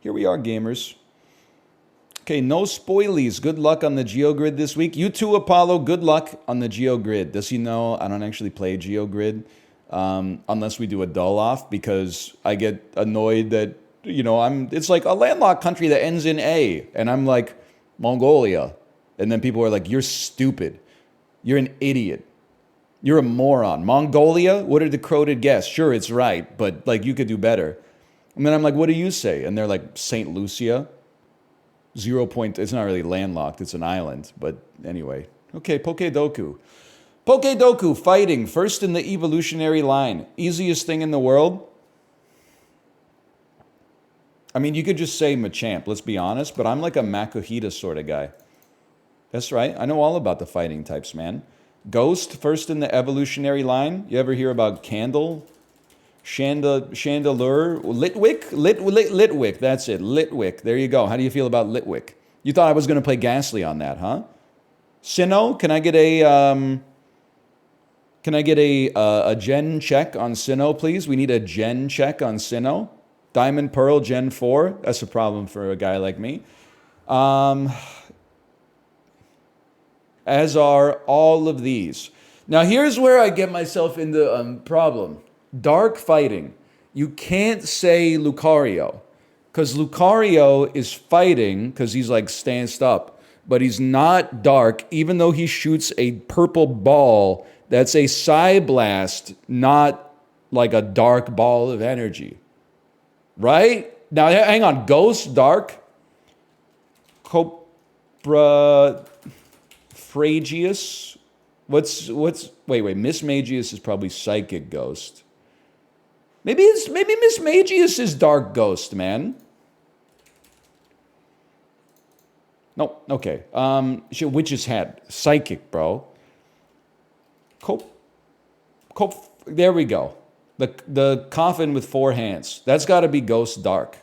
Here we are, gamers. Okay, no spoilies. Good luck on the GeoGrid this week. You too, Apollo. Good luck on the GeoGrid. Does he know I don't actually play GeoGrid unless we do a dull off, because I get annoyed that, you know, it's like a landlocked country that ends in A, and I'm like, Mongolia. And then people are like, you're stupid. You're an idiot. You're a moron. Mongolia? What did the crowded guess? Sure, it's right, but like you could do better. And then I'm like, what do you say? And they're like, St. Lucia. 0 point, it's not really landlocked, it's an island. But anyway. Okay, PokeDoku. PokeDoku fighting, first in the evolutionary line. Easiest thing in the world. I mean, you could just say Machamp, let's be honest, but I'm like a Makuhita sort of guy. That's right, I know all about the fighting types, man. Ghost, first in the evolutionary line. You ever hear about Candle? Chandelure? Litwick? Litwick, that's it. Litwick, there you go. How do you feel about Litwick? You thought I was going to play Ghastly on that, huh? Sinnoh, can I get a gen check on Sinnoh, please? We need a gen check on Sinnoh. Diamond Pearl Gen 4. That's a problem for a guy like me. As are all of these. Now here's where I get myself into problem. Dark fighting. You can't say Lucario, because Lucario is fighting because he's like stanced up, but he's not dark, even though he shoots a purple ball that's a Psy Blast, not like a dark ball of energy. Right? Now hang on. Ghost Dark. Copra Fragius. Wait, Mismagius is probably Psychic Ghost. Maybe Mismagius is Dark Ghost, man. No, okay. Witch's Hat. Psychic, bro. There we go. The coffin with 4 hands. That's got to be Ghost Dark.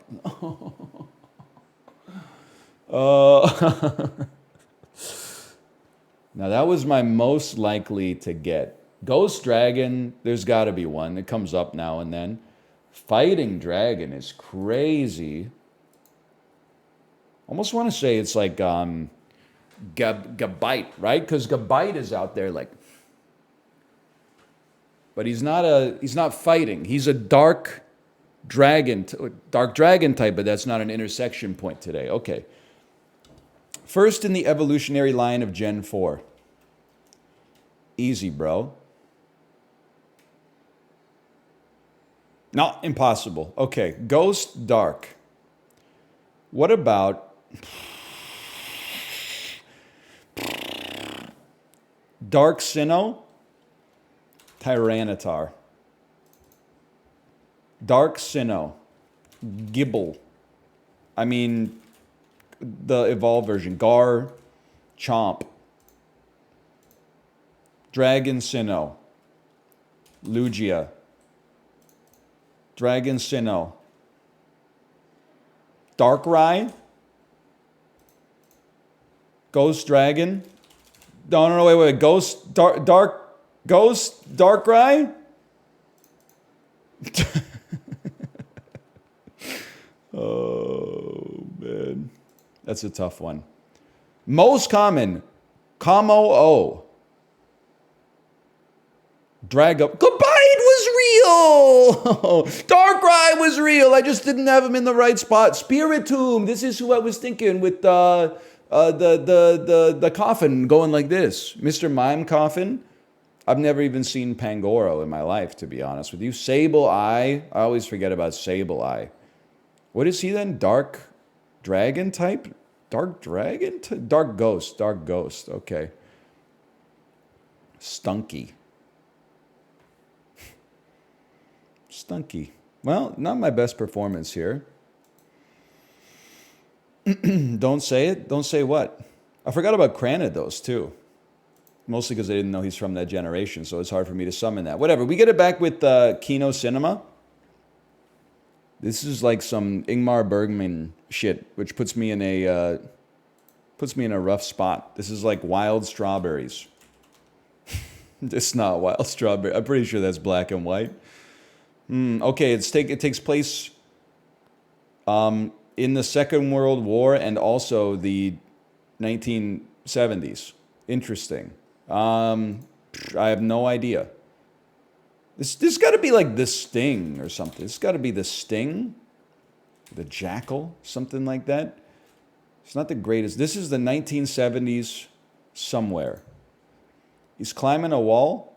Now, that was my most likely to get. Ghost Dragon, there's got to be one. It comes up now and then. Fighting Dragon is crazy. Almost want to say it's like Gabite, right? Because Gabite is out there like... But he's not fighting. He's a dark dragon type, but that's not an intersection point today. Okay. First in the evolutionary line of Gen 4. Easy, bro. No, impossible. Okay, Ghost Dark. What about Dark Sinnoh? Tyranitar. Dark Sinnoh. Gibble. I mean, the evolved version. Gar. Chomp. Dragon Sinnoh. Lugia. Dragon Sinnoh. Darkrai. Ghost Dragon. No, wait. Ghost Darkrai? Oh, man. That's a tough one. Most common. Camo-O. Goodbye, it was real! Darkrai was real. I just didn't have him in the right spot. Spiritomb. This is who I was thinking with the coffin going like this. Mr. Mime coffin. I've never even seen Pangoro in my life, to be honest with you. Sableye. I always forget about Sableye. What is he then? Dark Dragon type? Dark Dragon? Dark Ghost. Dark Ghost. Okay. Stunky. Stunky. Well, not my best performance here. Don't say it. Don't say what? I forgot about Cranidos, too. Mostly because I didn't know he's from that generation, so it's hard for me to summon that. Whatever. We get it back with Kino Cinema. This is like some Ingmar Bergman shit, which puts me in a rough spot. This is like Wild Strawberries. It's not Wild Strawberry. I'm pretty sure that's black and white. Okay, it takes place in in the Second World War and also the 1970s. Interesting. I have no idea. This got to be like The Sting or something. This got to be The Sting, The Jackal, something like that. It's not the greatest. This is the 1970s somewhere. He's climbing a wall.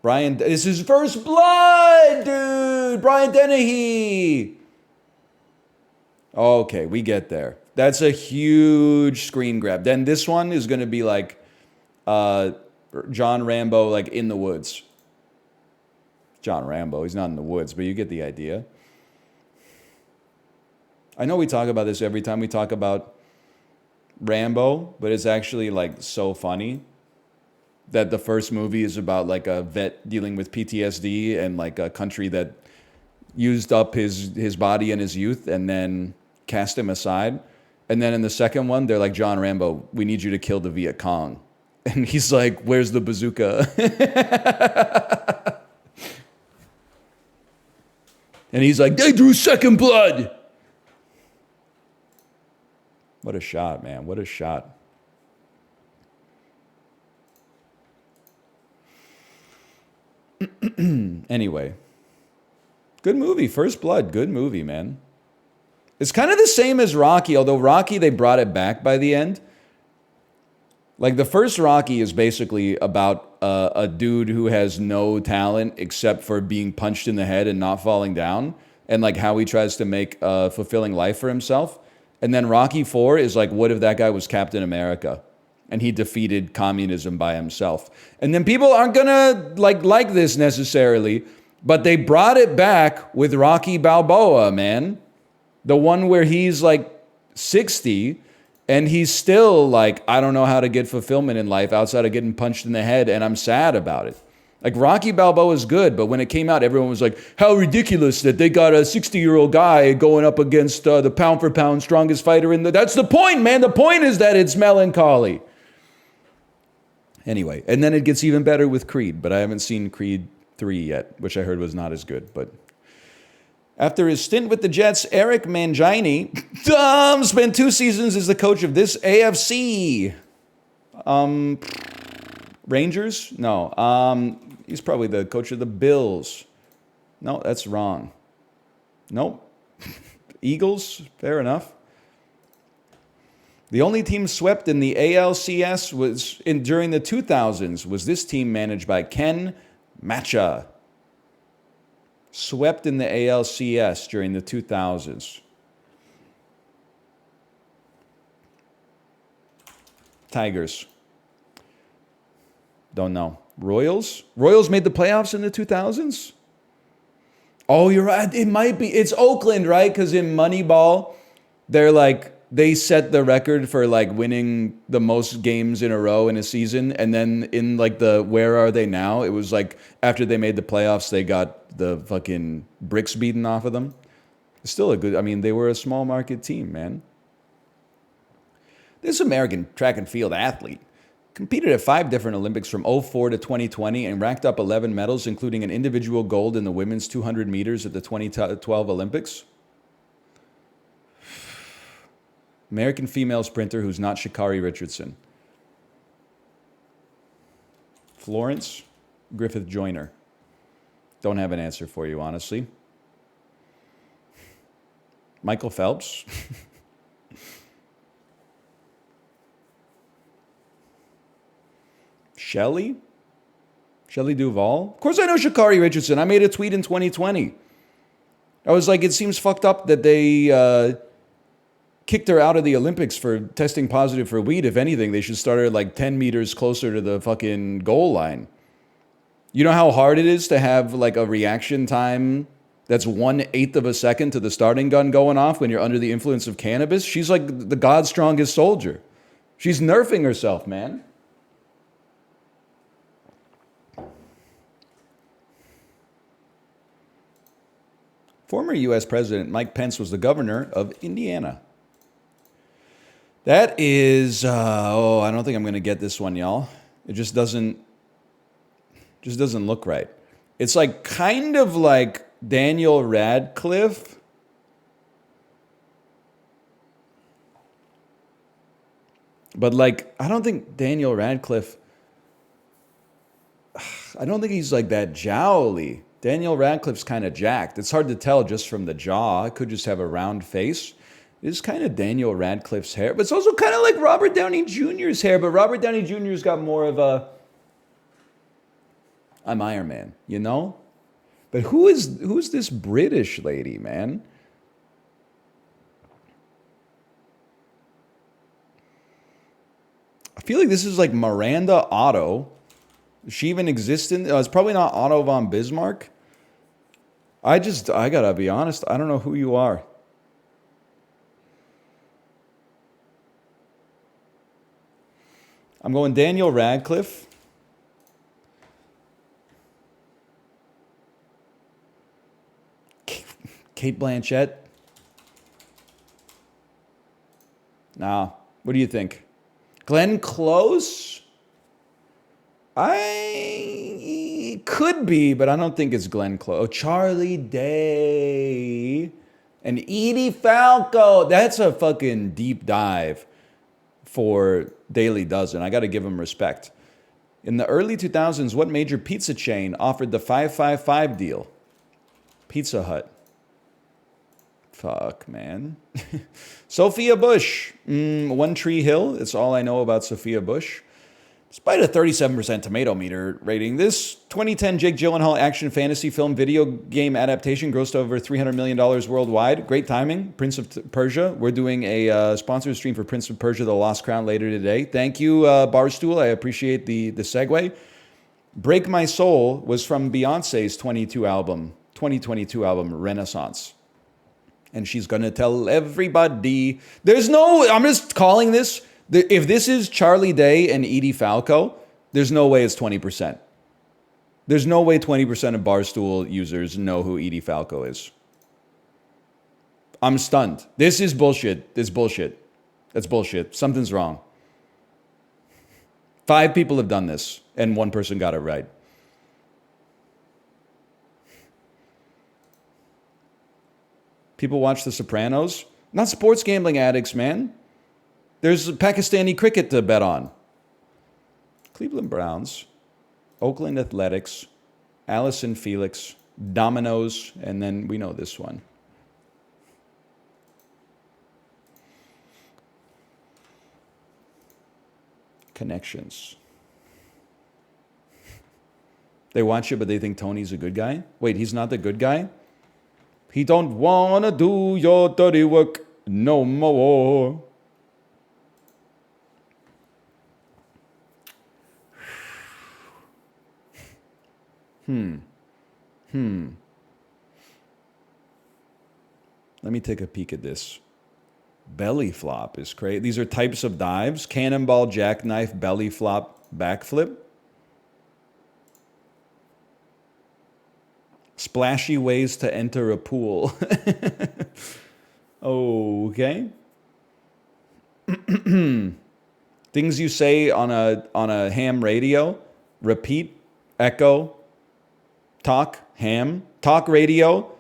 Brian, this is First Blood, dude. Brian Dennehy. Okay, we get there. That's a huge screen grab. Then this one is going to be like John Rambo, like in the woods. John Rambo, he's not in the woods, but you get the idea. I know we talk about this every time we talk about Rambo, but it's actually like so funny that the first movie is about like a vet dealing with PTSD and like a country that used up his body in his youth and then cast him aside. And then in the second one, they're like, John Rambo, we need you to kill the Viet Cong. And he's like, where's the bazooka? And he's like, they drew second blood. What a shot, man. What a shot. Anyway. Good movie. First Blood. Good movie, man. It's kind of the same as Rocky, although Rocky, they brought it back by the end. Like the first Rocky is basically about a dude who has no talent except for being punched in the head and not falling down, and like how he tries to make a fulfilling life for himself. And then Rocky 4 is like, what if that guy was Captain America and he defeated communism by himself? And then people aren't gonna like this necessarily, but they brought it back with Rocky Balboa, man. The one where he's like 60 and he's still like, I don't know how to get fulfillment in life outside of getting punched in the head, and I'm sad about it. Like Rocky Balboa is good, but when it came out, everyone was like, how ridiculous that they got a 60-year-old guy going up against the pound for pound strongest fighter in the... That's the point, man. The point is that it's melancholy. Anyway, and then it gets even better with Creed, but I haven't seen Creed 3 yet, which I heard was not as good, but... After his stint with the Jets, Eric Mangini spent 2 seasons as the coach of this AFC. Rangers? No. He's probably the coach of the Bills. No, that's wrong. Nope. Eagles? Fair enough. The only team swept in the ALCS during the 2000s was this team managed by Ken Matcha. Swept in the ALCS during the 2000s. Tigers. Don't know. Royals? Royals made the playoffs in the 2000s? Oh, you're right. It might be. It's Oakland, right? Because in Moneyball, they set the record for like winning the most games in a row in a season. And then in like the Where Are They Now? It was like after they made the playoffs, they got the fucking bricks beaten off of them. It's still a good, I mean, they were a small market team, man. This American track and field athlete competed at 5 different Olympics from 2004 to 2020 and racked up 11 medals, including an individual gold in the women's 200 meters at the 2012 Olympics. American female sprinter who's not Sha'Carri Richardson. Florence Griffith Joyner. Don't have an answer for you, honestly. Michael Phelps. Shelley Duvall. Of course I know Sha'Carri Richardson. I made a tweet in 2020. I was like, it seems fucked up that they kicked her out of the Olympics for testing positive for weed. If anything, they should start her like 10 meters closer to the fucking goal line. You know how hard it is to have like a reaction time that's 1/8 of a second to the starting gun going off when you're under the influence of cannabis? She's like the God's strongest soldier. She's nerfing herself, man. Former U.S. President Mike Pence was the governor of Indiana. That is, I don't think I'm going to get this one, y'all. It just doesn't look right. It's like kind of like Daniel Radcliffe, But, like, I don't think Daniel Radcliffe... I don't think he's, like, that jowly. Daniel Radcliffe's kind of jacked. It's hard to tell just from the jaw. I could just have a round face. It's kind of Daniel Radcliffe's hair. But it's also kind of like Robert Downey Jr.'s hair. But Robert Downey Jr.'s got more of a... I'm Iron Man, you know? But who's this British lady, man? I feel like this is like Miranda Otto. Does she even exist in... it's probably not Otto von Bismarck. I gotta be honest, I don't know who you are. I'm going Daniel Radcliffe. Kate Blanchett. Nah, what do you think? Glenn Close? I could be, but I don't think it's Glenn Close. Oh, Charlie Day and Edie Falco. That's a fucking deep dive for Daily Dozen. I got to give him respect. In the early 2000s, what major pizza chain offered the 555 deal? Pizza Hut. Fuck, man. Sophia Bush. One Tree Hill. It's all I know about Sophia Bush. Despite a 37% tomato meter rating, this 2010 Jake Gyllenhaal action fantasy film video game adaptation grossed over $300 million worldwide. Great timing. Prince of Persia. We're doing a sponsored stream for Prince of Persia, The Lost Crown later today. Thank you, Barstool. I appreciate the segue. Break My Soul was from Beyonce's 2022 album, Renaissance. And she's going to tell everybody. I'm just calling this. If this is Charlie Day and Edie Falco, there's no way it's 20%. There's no way 20% of Barstool users know who Edie Falco is. I'm stunned. This is bullshit. This is bullshit. That's bullshit. Something's wrong. 5 people have done this, and 1 person got it right. People watch The Sopranos. Not sports gambling addicts, man. There's Pakistani cricket to bet on. Cleveland Browns, Oakland Athletics, Allison Felix, Dominoes, and then we know this one. Connections. They watch it, but they think Tony's a good guy? Wait, he's not the good guy? He don't wanna do your dirty work no more. Let me take a peek at this. Belly flop is crazy. These are types of dives. Cannonball, jackknife, belly flop, backflip. Splashy ways to enter a pool. Okay. Things you say on a ham radio. Repeat, echo, talk, ham, talk radio,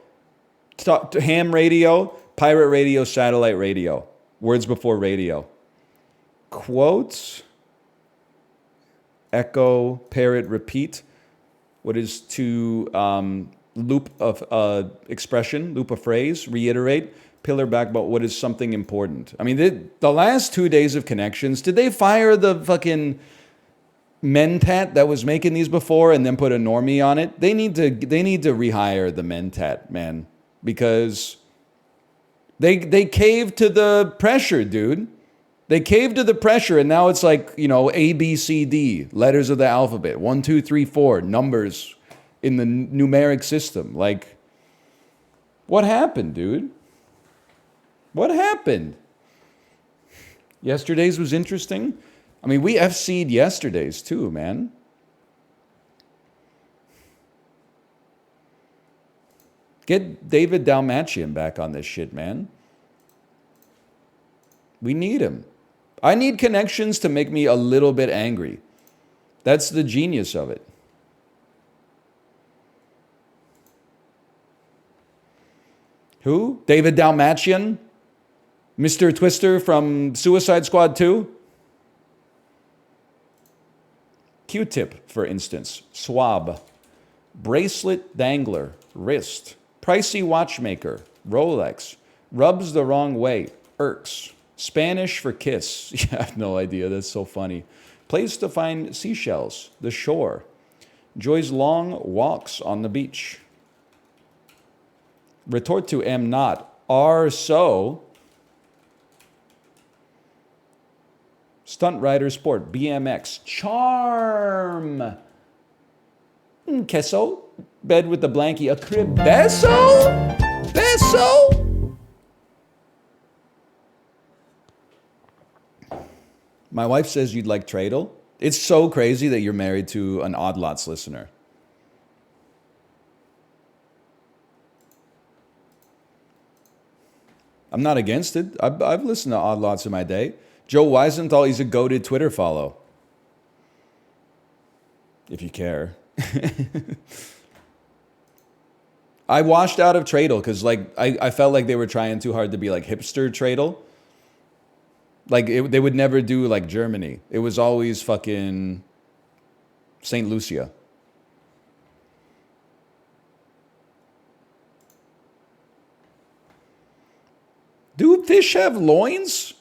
ham radio, pirate radio, satellite radio. Words before radio. Quotes, echo, parrot, repeat. What is to loop of expression, loop a phrase, reiterate, pillar back, but what is something important? I mean, the last 2 days of connections, did they fire the fucking Mentat that was making these before and then put a normie on it? They need to rehire the Mentat, man, because they caved to the pressure, dude. They caved to the pressure, and now it's like, you know, A, B, C, D, letters of the alphabet, 1, 2, 3, 4, numbers in the numeric system. Like, what happened, dude? What happened? Yesterday's was interesting. I mean, we FC'd yesterday's too, man. Get David Dalmatian back on this shit, man. We need him. I need connections to make me a little bit angry. That's the genius of it. Who? David Dalmatian? Mr. Twister from Suicide Squad 2? Q-tip, for instance. Swab. Bracelet dangler. Wrist. Pricey watchmaker. Rolex. Rubs the wrong way. Irks. Spanish for kiss. Yeah, I have no idea. That's so funny. Place to find seashells. The shore. Enjoys long walks on the beach. Retort to am not. Are so. Stunt rider sport. BMX. Charm. Queso. Bed with the blankie. A crib. Beso? Beso? My wife says you'd like Tradle. It's so crazy that you're married to an Odd Lots listener. I'm not against it. I've listened to Odd Lots in my day. Joe Weisenthal, he's a goated Twitter follow. If you care. I washed out of Tradle because like I felt like they were trying too hard to be like hipster Tradle. Like they would never do like Germany. It was always fucking St. Lucia. Do fish have loins?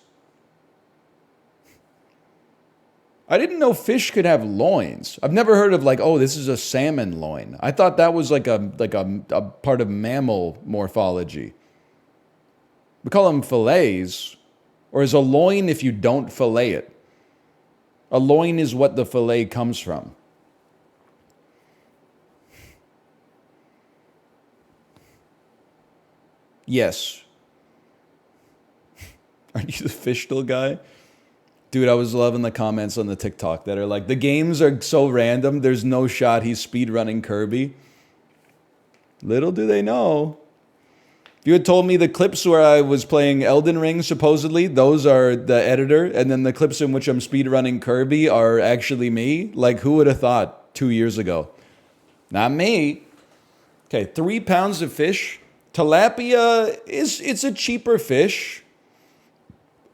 I didn't know fish could have loins. I've never heard of like, oh, this is a salmon loin. I thought that was like a part of mammal morphology. We call them fillets. Or is a loin if you don't fillet it? A loin is what the fillet comes from. Yes. Are you the Fishdle guy? Dude, I was loving the comments on the TikTok that are like, the games are so random, there's no shot he's speedrunning Kirby. Little do they know. If you had told me the clips where I was playing Elden Ring, supposedly, those are the editor, and then the clips in which I'm speedrunning Kirby are actually me, like, who would have thought 2 years ago? Not me. Okay, 3 pounds of fish. Tilapia, it's a cheaper fish.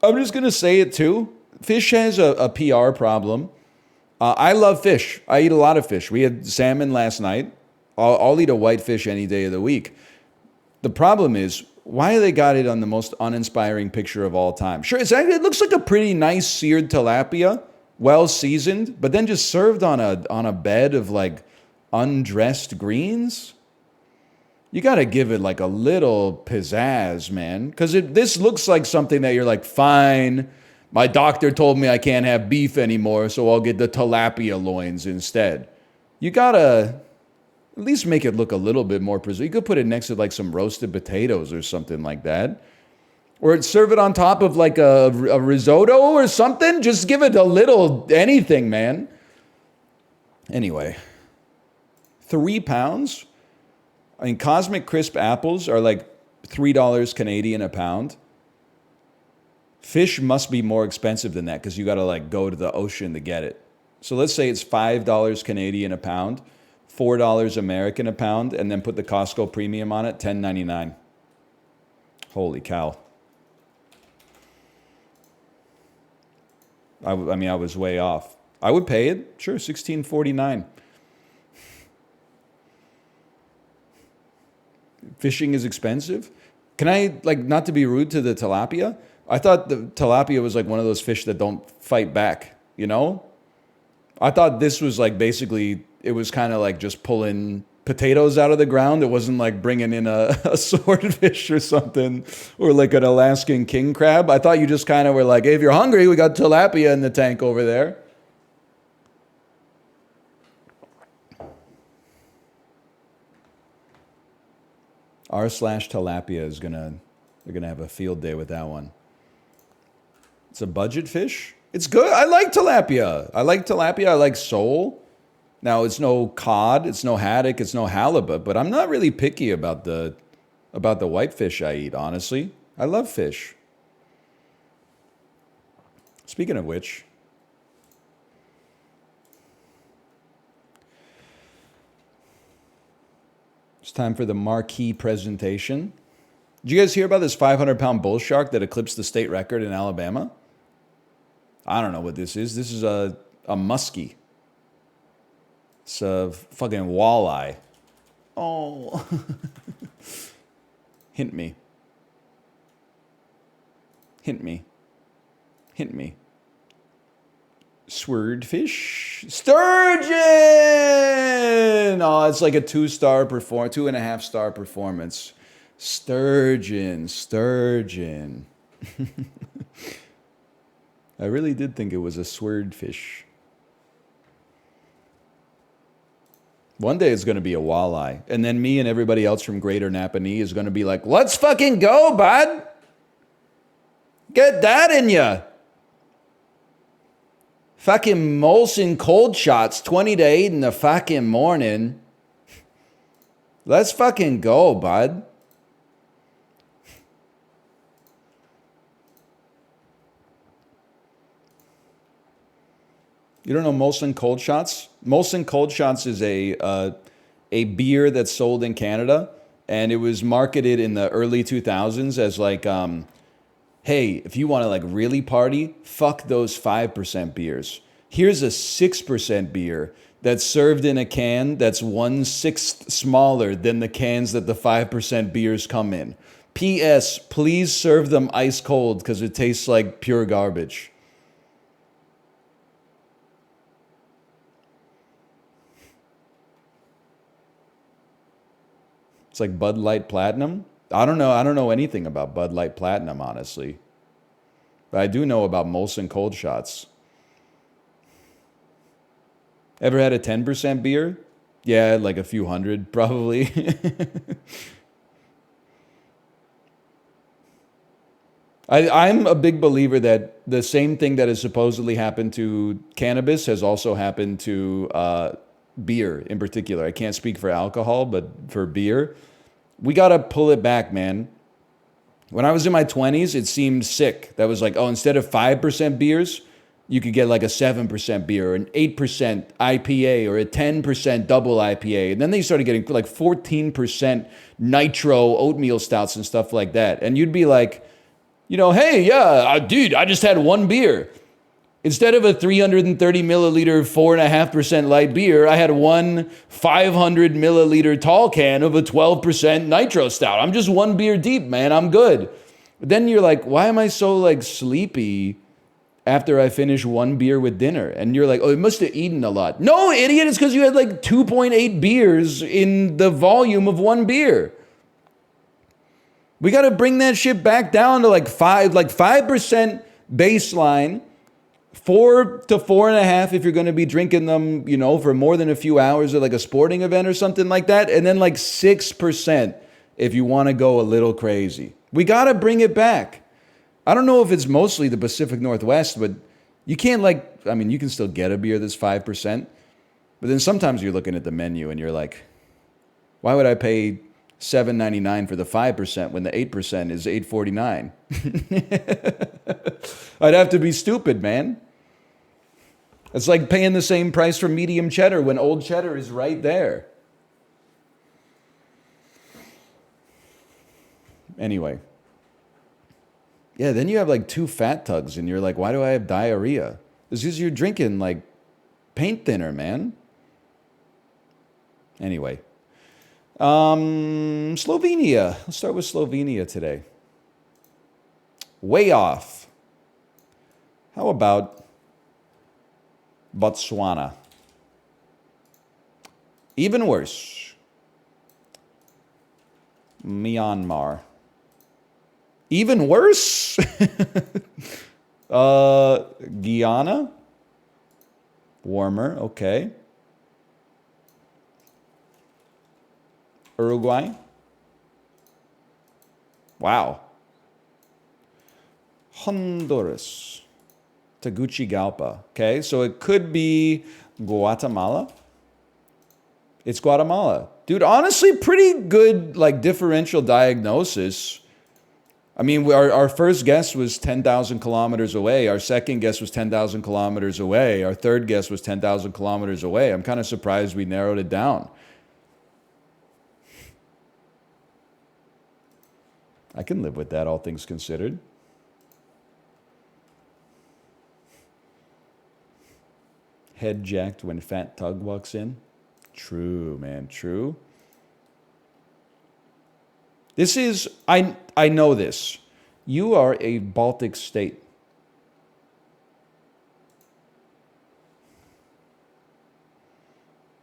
I'm just going to say it too. Fish has a PR problem. I love fish. I eat a lot of fish. We had salmon last night. I'll eat a whitefish any day of the week. The problem is, why they got it on the most uninspiring picture of all time? Sure, it looks like a pretty nice seared tilapia, well seasoned, but then just served on a bed of like undressed greens. You got to give it like a little pizzazz, man, because this looks like something that you're like, fine. My doctor told me I can't have beef anymore, so I'll get the tilapia loins instead. You gotta at least make it look a little bit more presentable. You could put it next to like some roasted potatoes or something like that. Or serve it on top of like a risotto or something. Just give it a little anything, man. Anyway, 3 pounds? I mean, Cosmic Crisp apples are like $3 Canadian a pound. Fish must be more expensive than that because you got to like go to the ocean to get it. So let's say it's $5 Canadian a pound, $4 American a pound, and then put the Costco premium on it, $10.99. Holy cow. I mean, I was way off. I would pay it. Sure, $16.49. Fishing is expensive. Can I, like, not to be rude to the tilapia? I thought the tilapia was like one of those fish that don't fight back, you know? I thought this was like basically, it was kind of like just pulling potatoes out of the ground. It wasn't like bringing in a swordfish or something, or like an Alaskan king crab. I thought you just kind of were like, hey, if you're hungry, we got tilapia in the tank over there. r/tilapia is they're gonna have a field day with that one. It's a budget fish. It's good. I like tilapia. I like sole. Now, it's no cod, it's no haddock, it's no halibut, but I'm not really picky about the whitefish I eat, honestly. I love fish. Speaking of which, it's time for the marquee presentation. Did you guys hear about this 500-pound bull shark that eclipsed the state record in Alabama? I don't know what this is. This is a muskie. It's a fucking walleye. Oh. Hint me. Hint me. Hint me. Swordfish? Sturgeon! Oh, it's like a 2.5 star performance. Sturgeon. I really did think it was a swordfish. One day it's going to be a walleye. And then me and everybody else from Greater Napanee is going to be like, let's fucking go, bud! Get that in ya! Fucking Molson cold shots, 20 to 8 in the fucking morning. Let's fucking go, bud. You don't know Molson Cold Shots? Molson Cold Shots is a beer that's sold in Canada, and it was marketed in the early 2000s as like, hey, if you want to like really party, fuck those 5% beers. Here's a 6% beer that's served in a can that's 1/6 smaller than the cans that the 5% beers come in. P.S. Please serve them ice cold because it tastes like pure garbage. It's like Bud Light Platinum. I don't know anything about Bud Light Platinum, honestly. But I do know about Molson Cold Shots. Ever had a 10% beer? Yeah, like a few hundred, probably. I'm a big believer that the same thing that has supposedly happened to cannabis has also happened to beer in particular. I can't speak for alcohol, but for beer, we got to pull it back, man. When I was in my 20s, it seemed sick. That was like, oh, instead of 5% beers, you could get like a 7% beer, or an 8% IPA, or a 10% double IPA. And then they started getting like 14% nitro oatmeal stouts and stuff like that. And you'd be like, you know, hey, yeah, dude, I just had one beer. Instead of a 330 milliliter, 4.5% light beer, I had one 500 milliliter tall can of a 12% nitro stout. I'm just one beer deep, man. I'm good. But then you're like, why am I so like sleepy after I finish one beer with dinner? And you're like, oh, it must have eaten a lot. No, idiot, it's because you had like 2.8 beers in the volume of one beer. We got to bring that shit back down to like 5% baseline. 4 to 4.5 if you're going to be drinking them, you know, for more than a few hours at like a sporting event or something like that. And then like 6% if you want to go a little crazy. We got to bring it back. I don't know if it's mostly the Pacific Northwest, but you can't like, I mean, you can still get a beer that's 5%. But then sometimes you're looking at the menu and you're like, why would I pay $7.99 for the 5% when the 8% is $8.49? I'd have to be stupid, man. It's like paying the same price for medium cheddar when old cheddar is right there. Anyway. Yeah, then you have like 2 fat tugs and you're like, why do I have diarrhea? It's because you're drinking like paint thinner, man. Anyway. Slovenia. Let's start with Slovenia today. Way off. How about Botswana? Even worse. Myanmar. Even worse? Guyana? Warmer, okay. Uruguay? Wow. Honduras. Tegucigalpa. Okay, so it could be Guatemala. It's Guatemala. Dude, honestly, pretty good like differential diagnosis. I mean, our first guess was 10,000 kilometers away. Our second guess was 10,000 kilometers away. Our third guess was 10,000 kilometers away. I'm kind of surprised we narrowed it down. I can live with that, all things considered. Head jacked when fat tug walks in. True, man. True. This is, I know this. You are a Baltic state.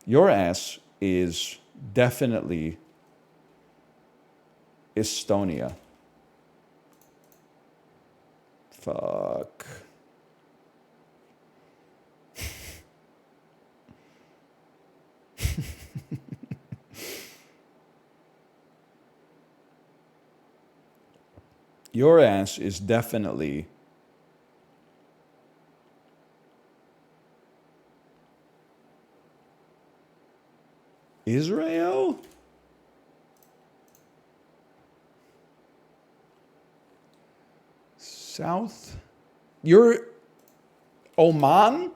Your ass is definitely Estonia. Fuck. Your ass is definitely Israel? South? You're Oman?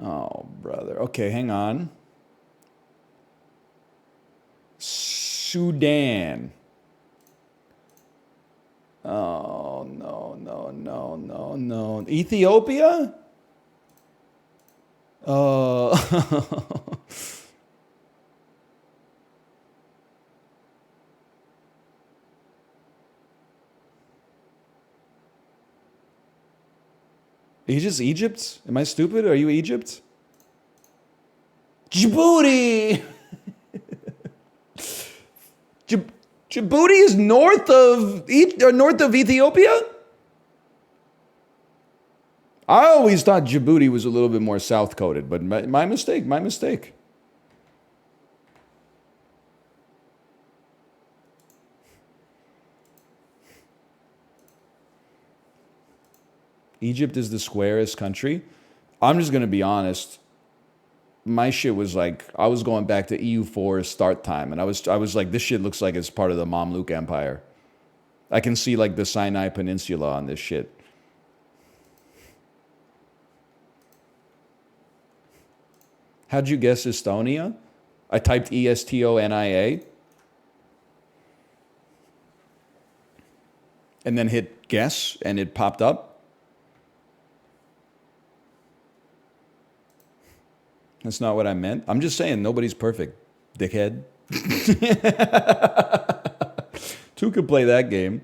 Oh, brother. Okay, hang on. Sudan. Oh, no. Ethiopia? Are just Egypt? Am I stupid? Are you Egypt? Djibouti! Djibouti is north of Ethiopia? I always thought Djibouti was a little bit more south-coded, but my mistake. Egypt is the squarest country. I'm just going to be honest. My shit was like, I was going back to EU4 start time, and I was like, this shit looks like it's part of the Mamluk Empire. I can see like the Sinai Peninsula on this shit. How'd you guess Estonia? I typed Estonia. And then hit guess, and it popped up. That's not what I meant. I'm just saying nobody's perfect, dickhead. Two could play that game.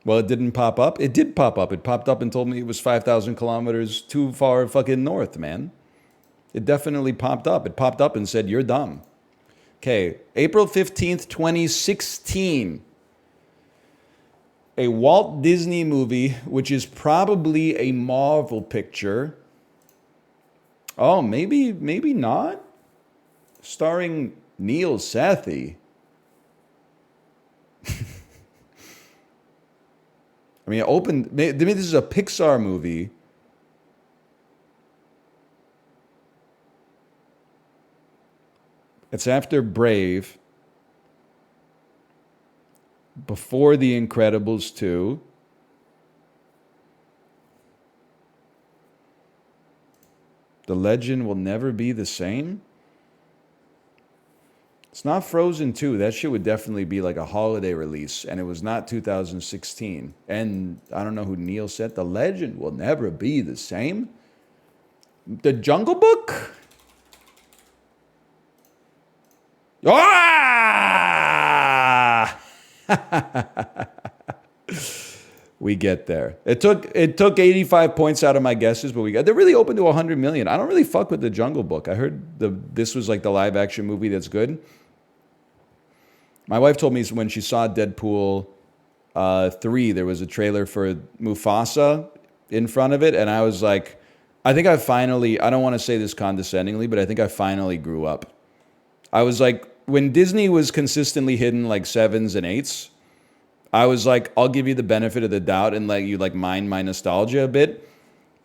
Well, it didn't pop up. It did pop up. It popped up and told me it was 5,000 kilometers too far fucking north, man. It definitely popped up. It popped up and said, you're dumb. Okay, April 15th, 2016. A Walt Disney movie, which is probably a Marvel picture. Oh, maybe not. Starring Neil Sethi. I mean, maybe this is a Pixar movie. It's after Brave. Before The Incredibles 2. The Legend Will Never Be the Same? It's not Frozen 2. That shit would definitely be like a holiday release. And it was not 2016. And I don't know who Neil said. The Legend Will Never Be the Same? The Jungle Book? Ah! We get there. It took 85 points out of my guesses, but they're really open to 100 million. I don't really fuck with the Jungle Book. I heard this was like the live action movie that's good. My wife told me when she saw Deadpool 3, there was a trailer for Mufasa in front of it, and I was like, I think I don't want to say this condescendingly, but I think I finally grew up. I was like, when Disney was consistently hitting like 7s and 8s, I was like, I'll give you the benefit of the doubt and let you like mine my nostalgia a bit.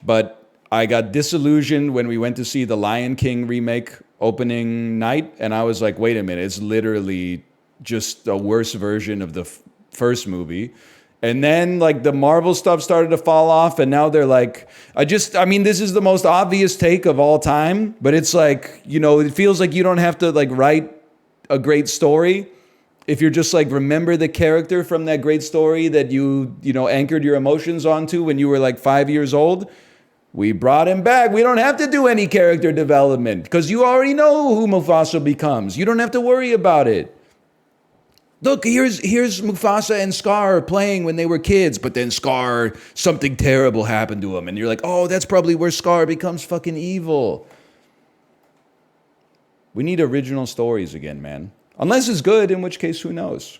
But I got disillusioned when we went to see the Lion King remake opening night. And I was like, wait a minute, it's literally just a worse version of the first movie. And then like the Marvel stuff started to fall off. And now they're like, I mean, this is the most obvious take of all time. But it's like, it feels like you don't have to like write a great story. If you're just like, remember the character from that great story that you anchored your emotions onto when you were like 5 years old. We brought him back. We don't have to do any character development because you already know who Mufasa becomes. You don't have to worry about it. Look, here's Mufasa and Scar playing when they were kids, but then Scar, something terrible happened to him. And you're like, oh, that's probably where Scar becomes fucking evil. We need original stories again, man. Unless it's good, in which case, who knows?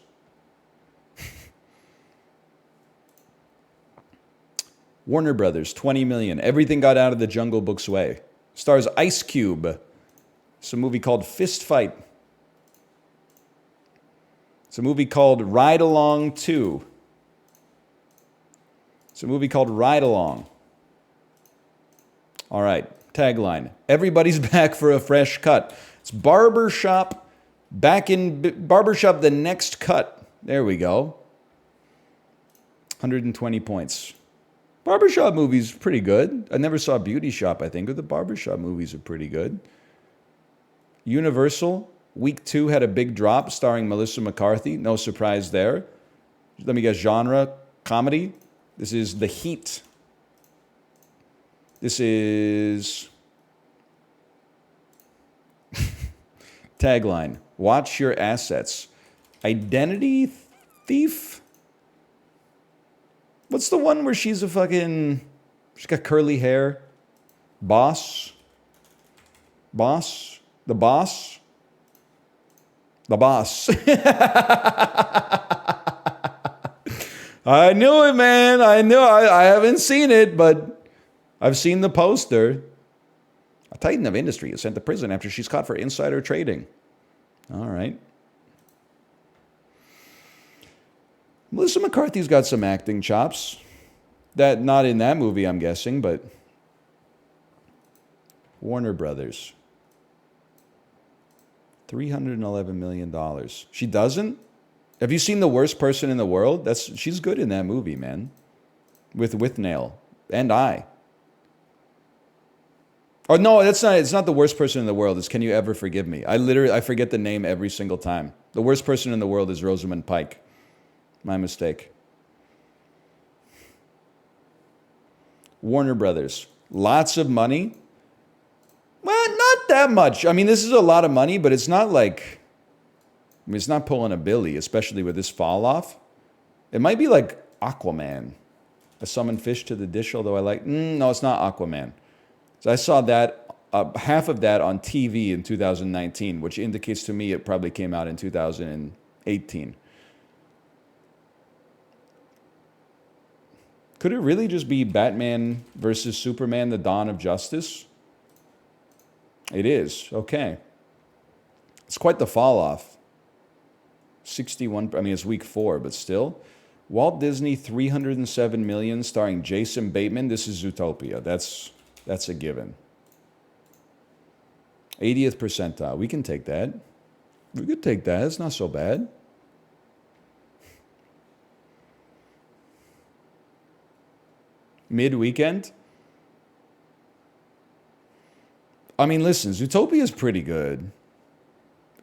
Warner Brothers, 20 million. Everything got out of the Jungle Book's way. Stars Ice Cube. It's a movie called Fist Fight. It's a movie called Ride Along 2. It's a movie called Ride Along. All right, tagline. Everybody's back for a fresh cut. It's Barbershop, Barbershop The Next Cut. There we go. 120 points. Barbershop movies pretty good. I never saw Beauty Shop, I think, but the Barbershop movies are pretty good. Universal. Week 2 had a big drop starring Melissa McCarthy. No surprise there. Let me guess, genre, comedy. This is The Heat. This is... Tagline. Watch your assets. Identity thief? What's the one where she's a fucking... She's got curly hair? Boss? Boss? The Boss? The Boss. I knew it, man. I knew. I haven't seen it, but I've seen the poster. A titan of industry is sent to prison after she's caught for insider trading. All right. Melissa McCarthy's got some acting chops. That not in that movie, I'm guessing, but Warner Brothers. $311 million. She doesn't? Have you seen The Worst Person in the World? She's good in that movie, man. With Withnail and I. Oh no, it's not The Worst Person in the World. It's Can You Ever Forgive Me? I forget the name every single time. The Worst Person in the World is Rosamund Pike. My mistake. Warner Brothers. Lots of money. Well, not that much. I mean, this is a lot of money, but it's not like... I mean, it's not pulling a Billy, especially with this fall off. It might be like Aquaman. I summoned fish to the dish, although I like... no, it's not Aquaman. So I saw that, half of that on TV in 2019, which indicates to me it probably came out in 2018. Could it really just be Batman versus Superman, The Dawn of Justice? It is. Okay. It's quite the fall off. 61, I mean, it's week 4, but still. Walt Disney, $307 million, starring Jason Bateman. This is Zootopia. That's a given. 80th percentile. We can take that. We could take that. It's not so bad. Mid-weekend? I mean, listen, Zootopia is pretty good.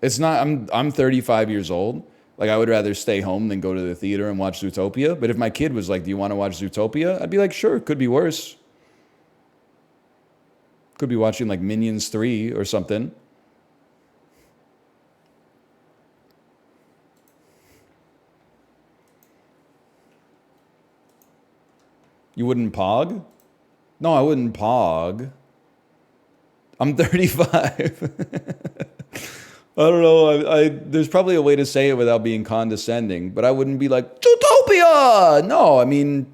It's not, I'm 35 years old. Like, I would rather stay home than go to the theater and watch Zootopia. But if my kid was like, do you want to watch Zootopia? I'd be like, sure, could be worse. Could be watching like Minions 3 or something. You wouldn't pog? No, I wouldn't pog. I'm 35. I don't know. There's probably a way to say it without being condescending, but I wouldn't be like, Zootopia! No, I mean,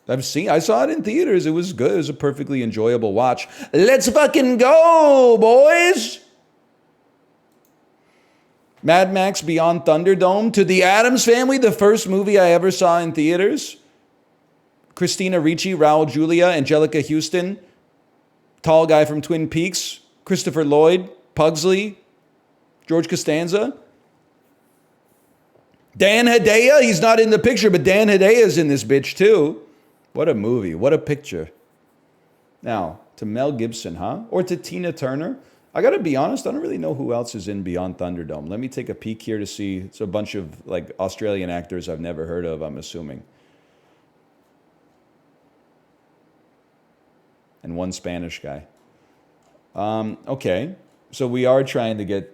I saw it in theaters. It was good. It was a perfectly enjoyable watch. Let's fucking go, boys! Mad Max Beyond Thunderdome. To the Addams Family, the first movie I ever saw in theaters. Christina Ricci, Raul Julia, Angelica Houston, tall guy from Twin Peaks, Christopher Lloyd, Pugsley, George Costanza. Dan Hedaya, he's not in the picture, but Dan Hedaya's in this bitch too. What a movie, what a picture. Now, to Mel Gibson, huh? Or to Tina Turner. I gotta be honest, I don't really know who else is in Beyond Thunderdome. Let me take a peek here to see. It's a bunch of like Australian actors I've never heard of, I'm assuming. and one Spanish guy. Okay, so we are trying to get...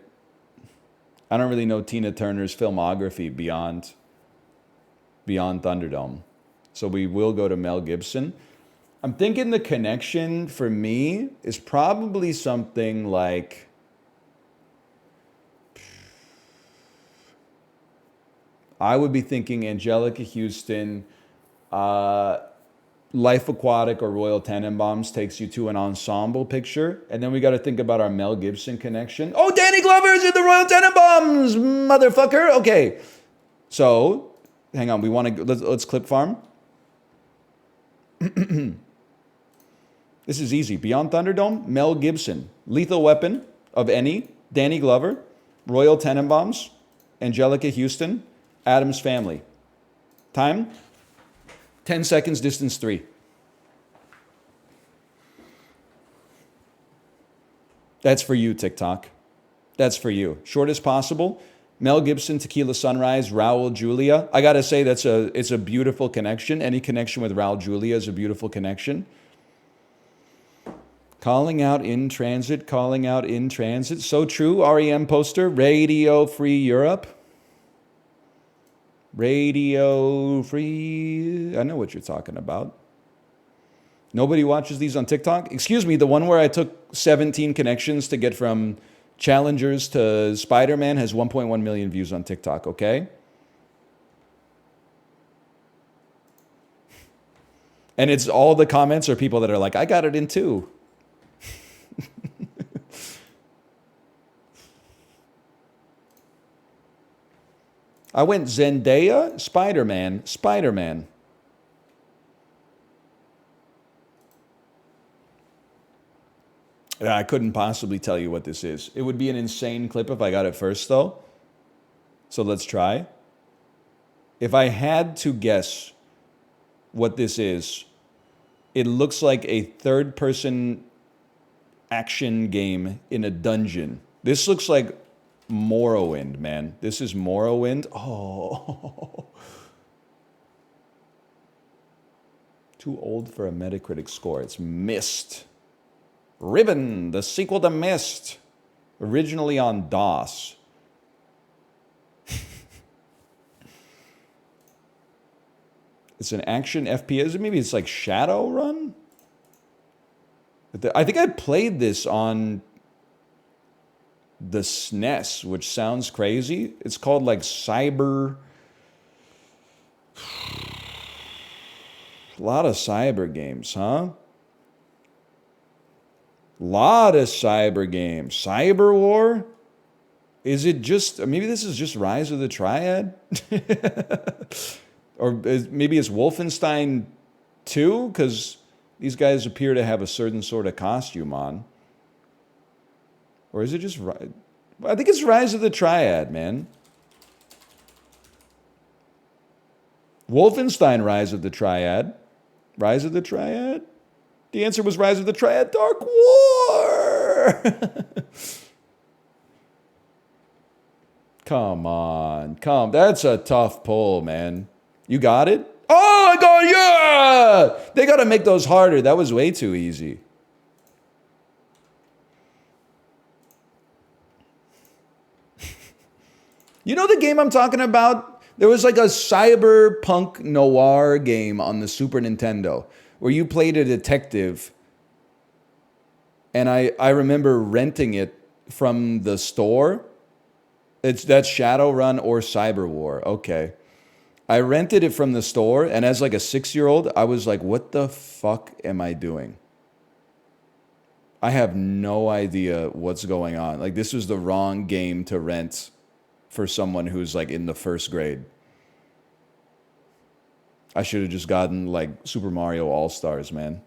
I don't really know Tina Turner's filmography beyond Thunderdome. So we will go to Mel Gibson. I'm thinking the connection for me is probably something like... I would be thinking Angelica Houston, Life Aquatic or Royal Tenenbaums takes you to an ensemble picture. And then we got to think about our Mel Gibson connection. Oh, Danny Glover's in the Royal Tenenbaums, motherfucker. Okay. So, hang on. We want to... Let's clip farm. This is easy. Beyond Thunderdome, Mel Gibson. Lethal Weapon of any, Danny Glover, Royal Tenenbaums, Angelica Houston, Addams Family. Time, 10 seconds, distance 3. That's for you, TikTok. That's for you. Short as possible. Mel Gibson, Tequila Sunrise, Raul Julia. I gotta say, it's a beautiful connection. Any connection with Raul Julia is a beautiful connection. Calling out in transit, calling out in transit. So true. REM poster, Radio Free Europe. Radio Free... I know what you're talking about. Nobody watches these on TikTok? Excuse me, the one where I took 17 connections to get from Challengers to Spider-Man has 1.1 million views on TikTok, okay? And it's all the comments are people that are like, I got it in 2. I went Zendaya, Spider-Man, Spider-Man. I couldn't possibly tell you what this is. It would be an insane clip if I got it first, though. So let's try. If I had to guess what this is, it looks like a third-person action game in a dungeon. This looks like Morrowind, man. This is Morrowind. Oh. Too old for a Metacritic score. It's Myst. Ribbon, the sequel to Myst. Originally on DOS. It's an action FPS. Maybe it's like Shadowrun? I think I played this on the SNES, which sounds crazy. It's called like Cyber... A lot of cyber games, huh? Lot of cyber games. Cyber War? Is it just... Maybe this is just Rise of the Triad? Or maybe it's Wolfenstein 2? Because these guys appear to have a certain sort of costume on. Or is it just... I think it's Rise of the Triad, man. Wolfenstein Rise of the Triad. Rise of the Triad? The answer was Rise of the Triad Dark War! Come on. That's a tough pull, man. You got it? Oh, I got it! Yeah! They got to make those harder. That was way too easy. You know the game I'm talking about? There was like a cyberpunk noir game on the Super Nintendo where you played a detective. And I remember renting it from the store. That's Shadowrun or Cyber War. Okay. I rented it from the store, and as like a 6-year-old, I was like, what the fuck am I doing? I have no idea what's going on. Like, this was the wrong game to rent for someone who's like in the first grade. I should have just gotten like Super Mario All-Stars, man.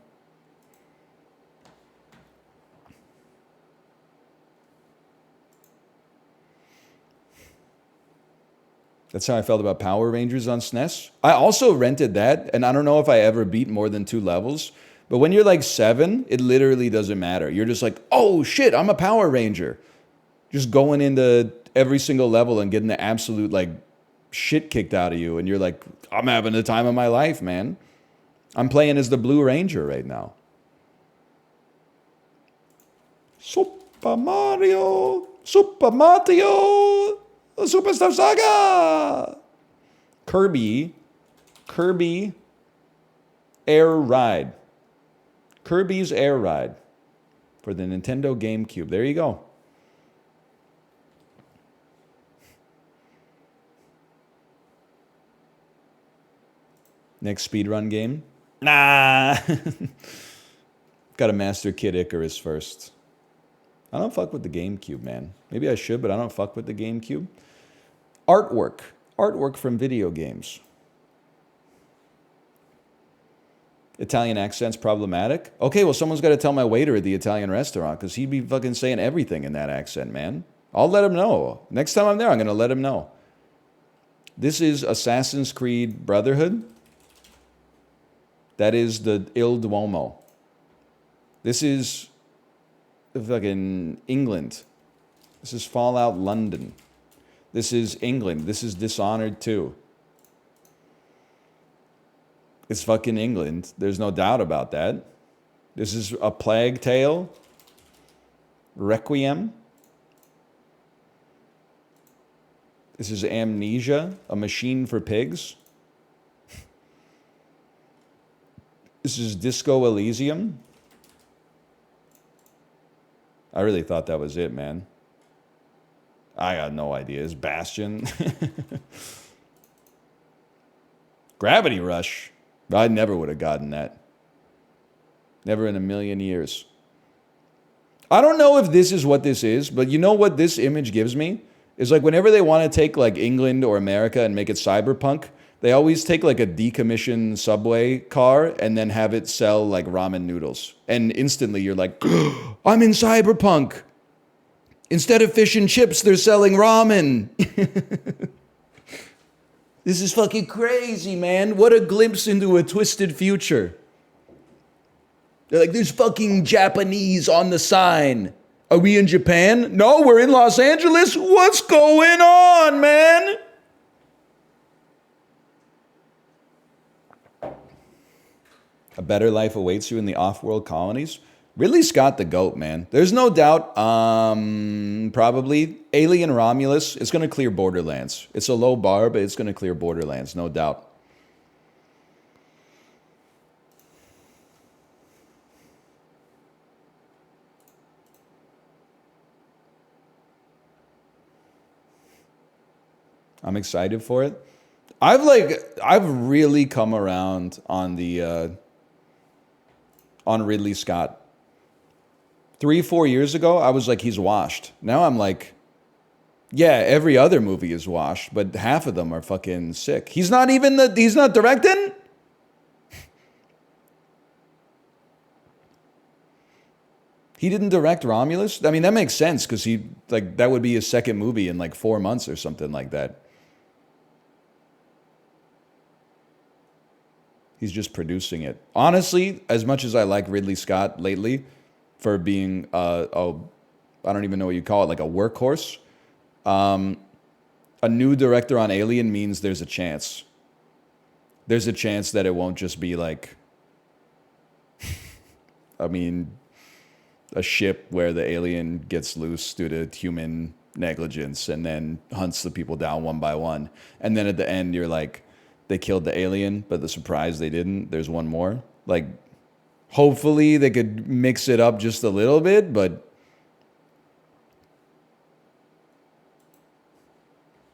That's how I felt about Power Rangers on SNES. I also rented that, and I don't know if I ever beat more than 2 levels. But when you're like 7, it literally doesn't matter. You're just like, oh shit, I'm a Power Ranger. Just going into every single level and getting the absolute like shit kicked out of you. And you're like, I'm having the time of my life, man. I'm playing as the Blue Ranger right now. Super Mario. Super Mario. Superstar Saga. Kirby Air Ride. Kirby's Air Ride for the Nintendo GameCube. There you go. Next speedrun game? Nah. Gotta master Kid Icarus first. I don't fuck with the GameCube, man. Maybe I should, but I don't fuck with the GameCube. Artwork. Artwork from video games. Italian accent's problematic? Okay, well, someone's got to tell my waiter at the Italian restaurant, because he'd be fucking saying everything in that accent, man. I'll let him know. Next time I'm there, I'm going to let him know. This is Assassin's Creed Brotherhood. That is the Il Duomo. This is fucking England. This is Fallout London. This is England. This is Dishonored 2. It's fucking England. There's no doubt about that. This is A Plague Tale. Requiem. This is Amnesia, A Machine for Pigs. This is Disco Elysium. I really thought that was it, man. I got no idea. It's Bastion. Gravity Rush. I never would have gotten that. Never in a million years. I don't know if this is what this is, but you know what this image gives me? Is like whenever they want to take like England or America and make it cyberpunk, they always take like a decommissioned subway car and then have it sell like ramen noodles. And instantly you're like, I'm in cyberpunk. Instead of fish and chips, they're selling ramen. This is fucking crazy, man. What a glimpse into a twisted future. They're like, there's fucking Japanese on the sign. Are we in Japan? No, we're in Los Angeles. What's going on, man? A better life awaits you in the off-world colonies. Ridley Scott the GOAT, man. There's no doubt, probably. Alien Romulus, it's going to clear Borderlands. It's a low bar, but it's going to clear Borderlands, no doubt. I'm excited for it. I've really come around on the, on Ridley Scott. 3-4 years ago, I was like, he's washed. Now I'm like, yeah, every other movie is washed, but half of them are fucking sick. He's not directing? He didn't direct Romulus? I mean, that makes sense, because that would be his second movie in like 4 months or something like that. He's just producing it. Honestly, as much as I like Ridley Scott lately for being, I don't even know what you call it, like a workhorse, a new director on Alien means there's a chance. There's a chance that it won't just be like, I mean, a ship where the alien gets loose due to human negligence and then hunts the people down one by one. And then at the end, you're like, they killed the alien, but the surprise they didn't. There's one more. Like, hopefully they could mix it up just a little bit, but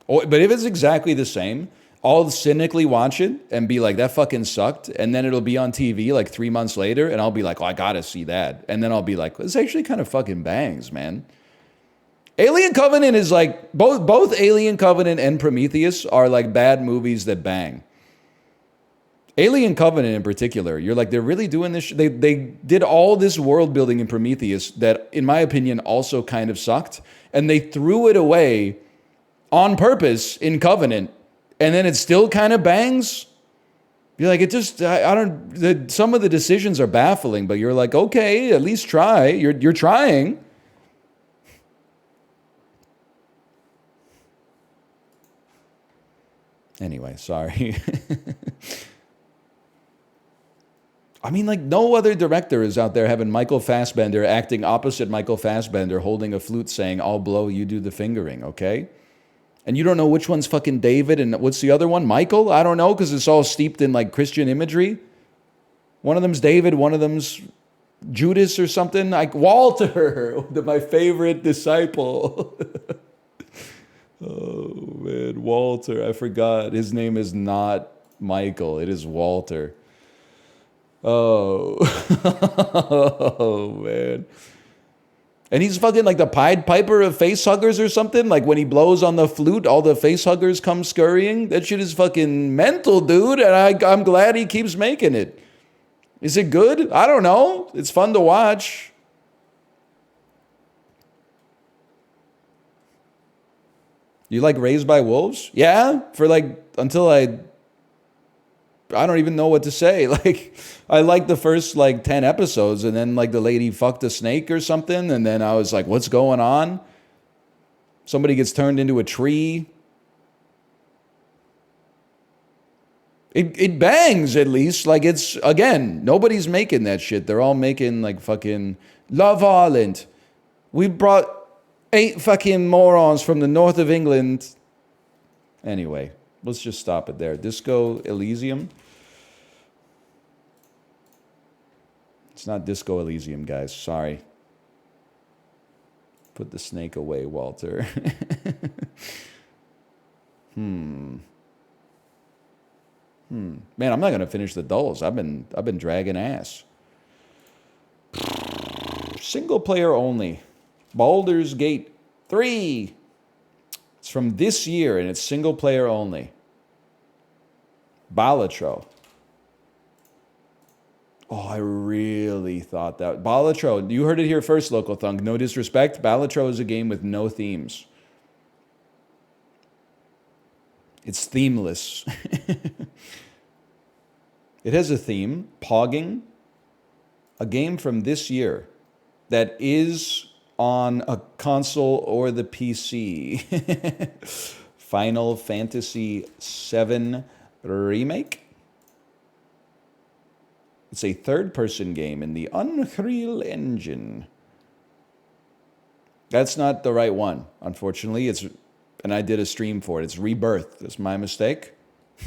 if it's exactly the same, I'll cynically watch it and be like, that fucking sucked. And then it'll be on TV like 3 months later, and I'll be like, oh, I gotta see that. And then I'll be like, this actually kind of fucking bangs, man. Alien Covenant is like, both Alien Covenant and Prometheus are like bad movies that bang. Alien Covenant in particular, you're like, they're really doing this. They did all this world building in Prometheus that, in my opinion, also kind of sucked. And they threw it away on purpose in Covenant. And then it still kind of bangs. You're like, it just, I don't, some of the decisions are baffling, but you're like, okay, at least try. You're trying. Anyway, sorry. I mean, like, no other director is out there having Michael Fassbender acting opposite Michael Fassbender, holding a flute saying, I'll blow, you do the fingering, okay? And you don't know which one's fucking David and what's the other one? Michael? I don't know, because it's all steeped in, like, Christian imagery. One of them's David, one of them's Judas or something. Like, Walter, my favorite disciple. Oh, man, Walter. I forgot. His name is not Michael. It is Walter. Oh. Oh, man. And he's fucking like the Pied Piper of facehuggers or something. Like when he blows on the flute, all the facehuggers come scurrying. That shit is fucking mental, dude. And I'm glad he keeps making it. Is it good? I don't know. It's fun to watch. You like Raised by Wolves? Yeah? For like, until I don't even know what to say. Like, I liked the first like 10 episodes, and then like the lady fucked a snake or something, and then I was like, what's going on? Somebody gets turned into a tree. It bangs at least. Like, it's, again, nobody's making that shit. They're all making like fucking Love Island. We brought 8 fucking morons from the north of England. Anyway, let's just stop it there. Disco Elysium. It's not Disco Elysium, guys. Sorry. Put the snake away, Walter. Man, I'm not gonna finish the dulls. I've been dragging ass. Single player only. Baldur's Gate 3. It's from this year and it's single player only. Balatro. Oh, I really thought that. Balatro, you heard it here first, Local Thunk. No disrespect. Balatro is a game with no themes. It's themeless. It has a theme, pogging. A game from this year that is on a console or the PC. Final Fantasy VII Remake. It's a third-person game in the Unreal Engine. That's not the right one, unfortunately. And I did a stream for it. It's Rebirth. That's my mistake. The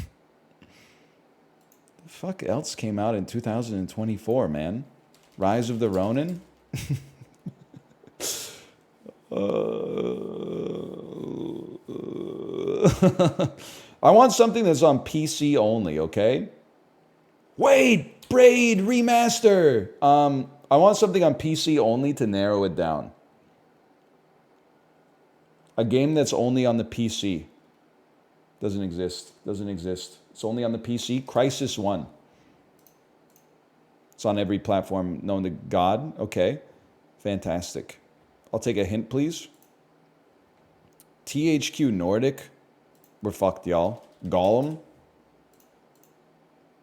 fuck else came out in 2024, man? Rise of the Ronin? I want something that's on PC only, okay? Wait, Braid Remaster! I want something on PC only to narrow it down. A game that's only on the PC. Doesn't exist. Doesn't exist. It's only on the PC. Crisis 1. It's on every platform known to God. Okay. Fantastic. I'll take a hint, please. THQ Nordic. We're fucked, y'all. Gollum.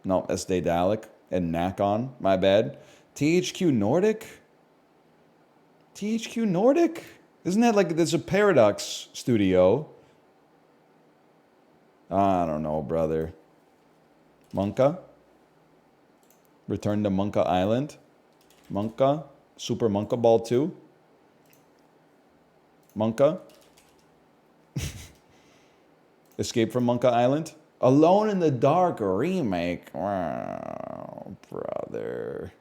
No, that's Daedalic. And Nakon. My bad. THQ Nordic? THQ Nordic? Isn't that like, there's a Paradox studio? I don't know, brother. Monka? Return to Monka Island? Monka? Super Monka Ball 2? Monka? Escape from Monka Island? Alone in the Dark remake? Wow, brother.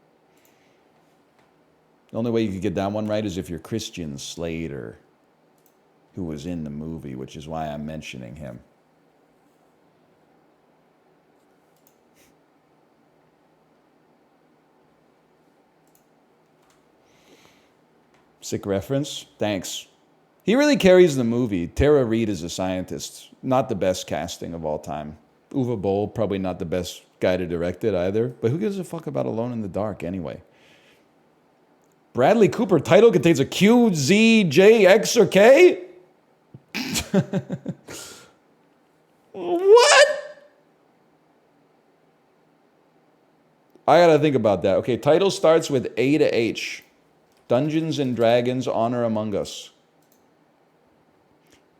The only way you could get that one right is if you're Christian Slater, who was in the movie, which is why I'm mentioning him. Sick reference. Thanks. He really carries the movie. Tara Reid is a scientist. Not the best casting of all time. Uwe Boll, probably not the best guy to direct it either. But who gives a fuck about Alone in the Dark anyway? Bradley Cooper title contains a Q, Z, J, X, or K? What? I gotta think about that. Okay, title starts with A to H. Dungeons and Dragons Honor Among Us.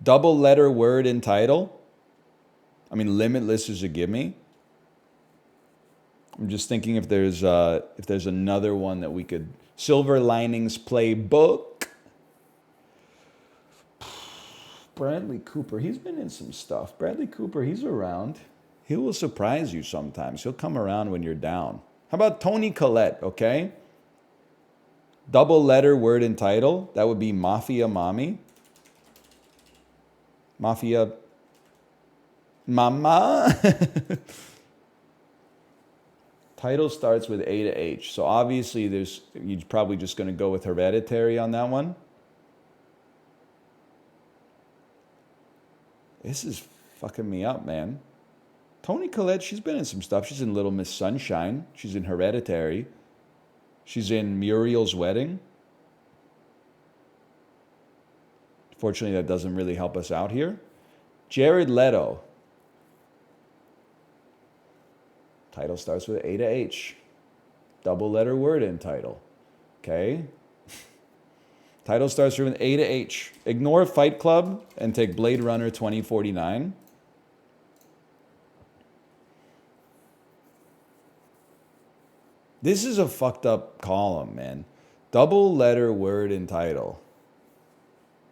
Double letter word in title. I mean, Limitless is a gimme. I'm just thinking if there's another one that we could. Silver Linings Playbook. Bradley Cooper, he's been in some stuff. Bradley Cooper, he's around. He will surprise you sometimes. He'll come around when you're down. How about Toni Collette, okay? Double letter word and title. That would be Mafia Mommy. Mafia Mama. Title starts with A to H. So obviously you're probably just going to go with Hereditary on that one. This is fucking me up, man. Toni Collette, she's been in some stuff. She's in Little Miss Sunshine. She's in Hereditary. She's in Muriel's Wedding. Fortunately, that doesn't really help us out here. Jared Leto. Title starts with A to H. Double letter word in title. Okay? Title starts with A to H. Ignore Fight Club and take Blade Runner 2049. This is a fucked up column, man. Double letter word in title.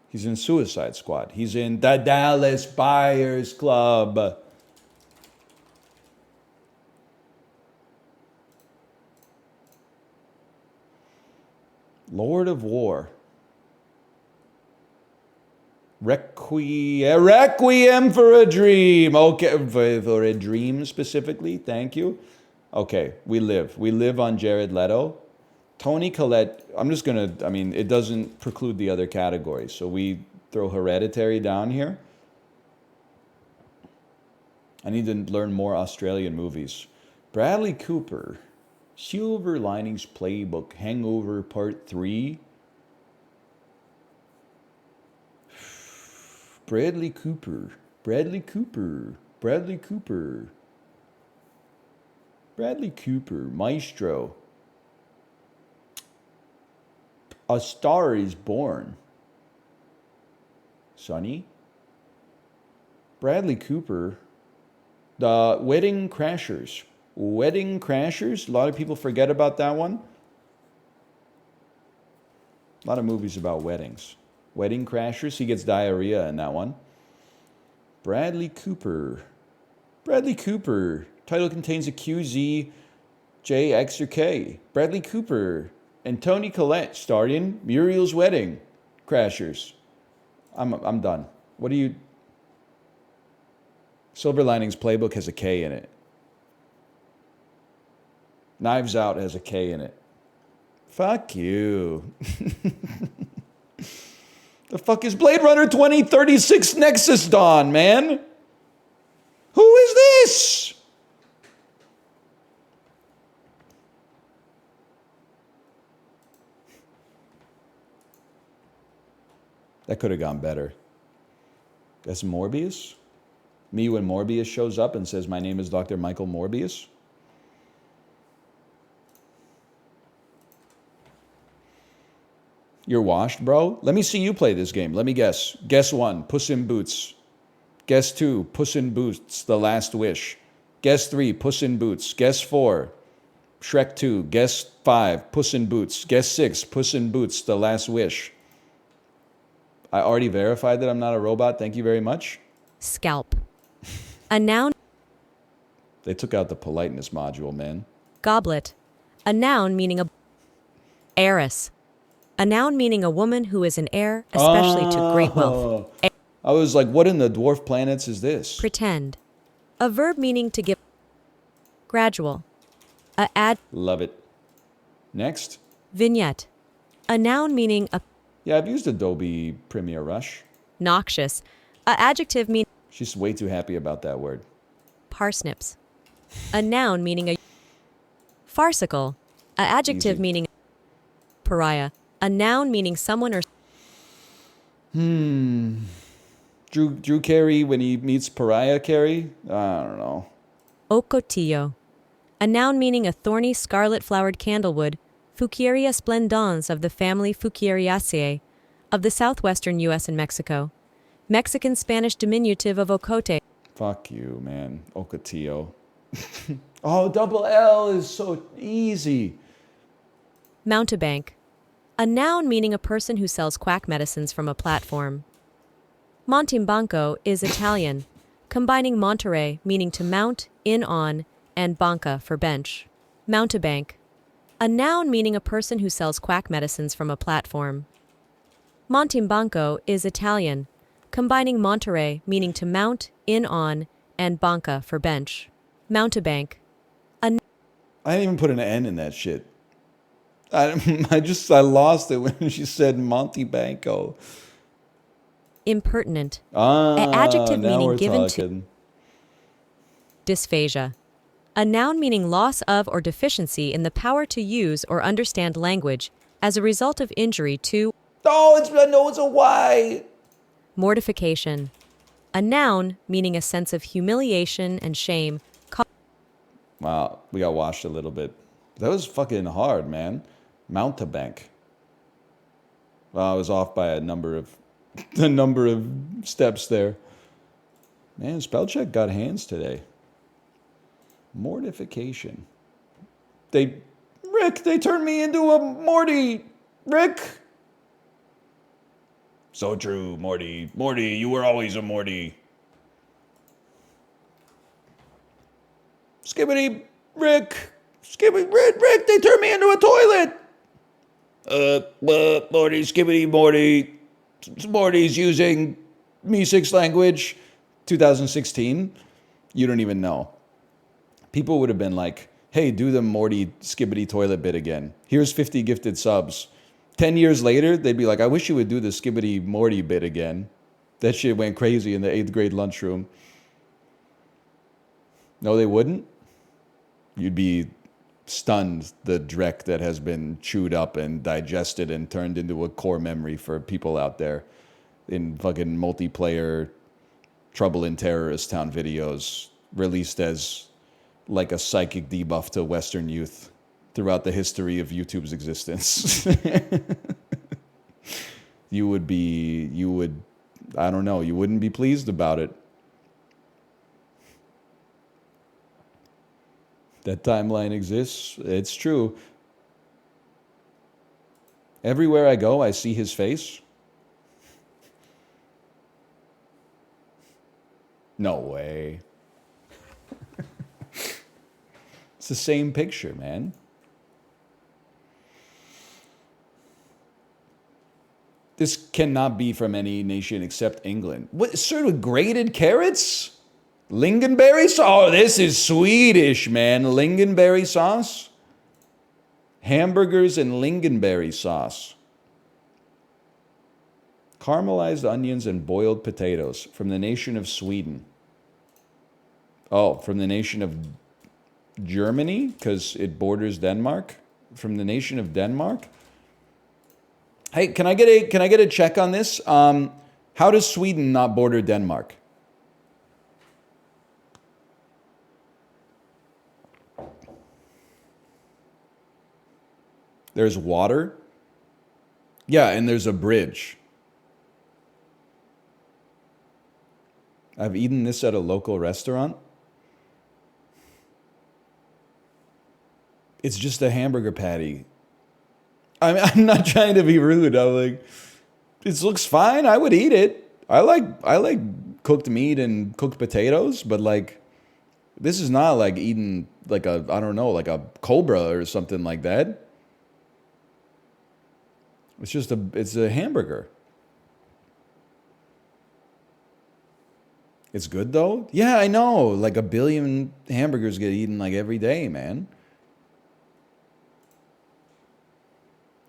He's in Suicide Squad. He's in the Dallas Buyers Club. Lord of War. Requiem for a Dream. Okay, for a dream specifically. Thank you. Okay, we live. We live on Jared Leto. Toni Collette, I'm just going to, it doesn't preclude the other categories. So we throw Hereditary down here. I need to learn more Australian movies. Bradley Cooper. Silver Linings Playbook. Hangover Part 3. Bradley Cooper. Bradley Cooper. Bradley Cooper. Bradley Cooper. Maestro. A Star is Born. Sonny. Bradley Cooper. The Wedding Crashers. Wedding Crashers. A lot of people forget about that one. A lot of movies about weddings. Wedding Crashers. He gets diarrhea in that one. Bradley Cooper. Bradley Cooper. Title contains a Q, Z, J, X, or K. Bradley Cooper and Toni Collette starred in Muriel's Wedding. Crashers. I'm done. What do you... Silver Linings Playbook has a K in it. Knives Out has a K in it. Fuck you. The fuck is Blade Runner 2036 Nexus Dawn, man? Who is this? That could have gone better. That's Morbius? Me when Morbius shows up and says, my name is Dr. Michael Morbius? You're washed, bro? Let me see you play this game. Let me guess. Guess 1, Puss in Boots. Guess 2, Puss in Boots, The Last Wish. Guess 3, Puss in Boots. Guess 4, Shrek 2. Guess 5, Puss in Boots. Guess 6, Puss in Boots, The Last Wish. I already verified that I'm not a robot. Thank you very much. Scalp. A noun. They took out the politeness module, man. Goblet. A noun meaning a heiress. A noun meaning a woman who is an heir, especially to great wealth. I was like, what in the dwarf planets is this? Pretend. A verb meaning to give. Gradual. Love it. Next. Vignette. A noun meaning a. Yeah, I've used Adobe Premiere Rush. Noxious. A adjective meaning. She's way too happy about that word. Parsnips. A noun meaning a. Farcical. A adjective Easy. meaning. Pariah. A noun meaning someone or. Drew Carey when he meets Pariah Carey? I don't know. Ocotillo. A noun meaning a thorny scarlet-flowered candlewood, Fuchsia splendens of the family Fuchsiaceae, of the southwestern U.S. and Mexico. Mexican-Spanish diminutive of ocote. Fuck you, man. Ocotillo. Oh, double L is so easy. Mountebank. A noun meaning a person who sells quack medicines from a platform. Montimbanco is Italian, combining montere, meaning to mount, in on, and banca for bench. Mountebank. A noun meaning a person who sells quack medicines from a platform. Montimbanco is Italian, combining montere, meaning to mount, in on, and banca for bench. Mountebank. I didn't even put an N in that shit. I lost it when she said Monty Banco. Impertinent. Ah, Adjective now meaning we're given talking. to. Dysphagia. A noun meaning loss of or deficiency in the power to use or understand language as a result of injury to. Oh, it's a Y. Mortification. A noun meaning a sense of humiliation and shame. Wow, we got washed a little bit. That was fucking hard, man. Mountebank. Well, I was off by a number of steps there. Man, Spellcheck got hands today. Mortification. Rick, they turned me into a Morty. Rick. So true, Morty. Morty, you were always a Morty. Skibbity, Rick. Skibbity, Rick, they turned me into a toilet. Morty, Skibbity, Morty. Morty's using Me6 language. 2016. You don't even know. People would have been like, hey, do the Morty Skibbity toilet bit again. Here's 50 gifted subs. 10 years later, they'd be like, I wish you would do the Skibbity Morty bit again. That shit went crazy in the 8th grade lunchroom. No, they wouldn't. You'd be stunned, the dreck that has been chewed up and digested and turned into a core memory for people out there in fucking multiplayer Trouble in Terrorist Town videos released as like a psychic debuff to Western youth throughout the history of YouTube's existence. you would, I don't know, you wouldn't be pleased about it. That timeline exists. It's true. Everywhere I go, I see his face. No way. It's the same picture, man. This cannot be from any nation except England. What sort of grated carrots? Lingonberry sauce? Oh, this is Swedish, man. Lingonberry sauce? Hamburgers and lingonberry sauce. Caramelized onions and boiled potatoes from the nation of Sweden. Oh, from the nation of Germany, because it borders Denmark. From the nation of Denmark. Hey, can I get a check on this? How does Sweden not border Denmark? There's water. Yeah, and there's a bridge. I've eaten this at a local restaurant. It's just a hamburger patty. I'm not trying to be rude. I'm like, this looks fine. I would eat it. I like cooked meat and cooked potatoes, but like, this is not like eating like a, I don't know, like a cobra or something like that. It's a hamburger. It's good though? Yeah, I know. Like 1 billion hamburgers get eaten like every day, man.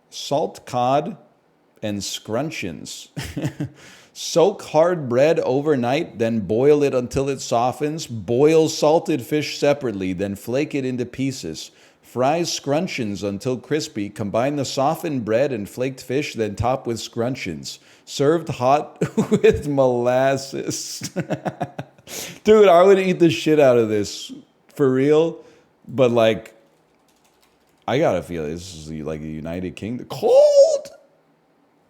Salt cod and scrunchions. Soak hard bread overnight, then boil it until it softens. Boil salted fish separately, then flake it into pieces. Fry scrunchions until crispy. Combine the softened bread and flaked fish, then top with scrunchions. Served hot with molasses. Dude, I would eat the shit out of this. For real. But like, I gotta feel this is like a United Kingdom. Cold?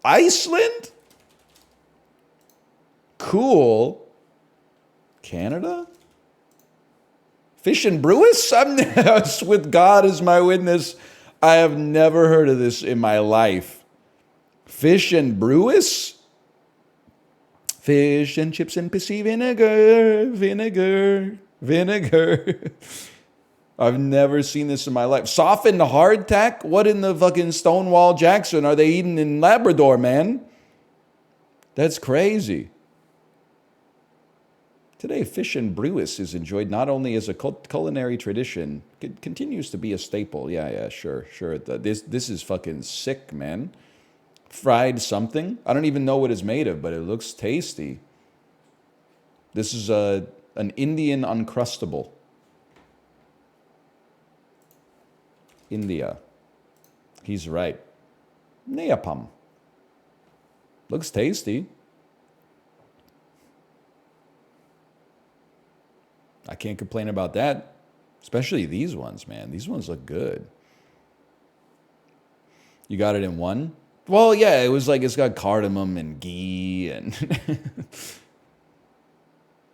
Iceland? Cool. Canada? Fish and Brewis? I'm with God as my witness. I have never heard of this in my life. Fish and Brewis? Fish and chips and pissy vinegar, vinegar. I've never seen this in my life. Softened hardtack? What in the fucking Stonewall Jackson are they eating in Labrador, man? That's crazy. Today, fish and brewis is enjoyed not only as a culinary tradition, it continues to be a staple. Yeah, sure. This is fucking sick, man. Fried something. I don't even know what it's made of, but it looks tasty. This is an Indian Uncrustable. India. He's right. Neapam. Looks tasty. I can't complain about that. Especially these ones, man. These ones look good. You got it in one? Well, yeah, it was like it's got cardamom and ghee and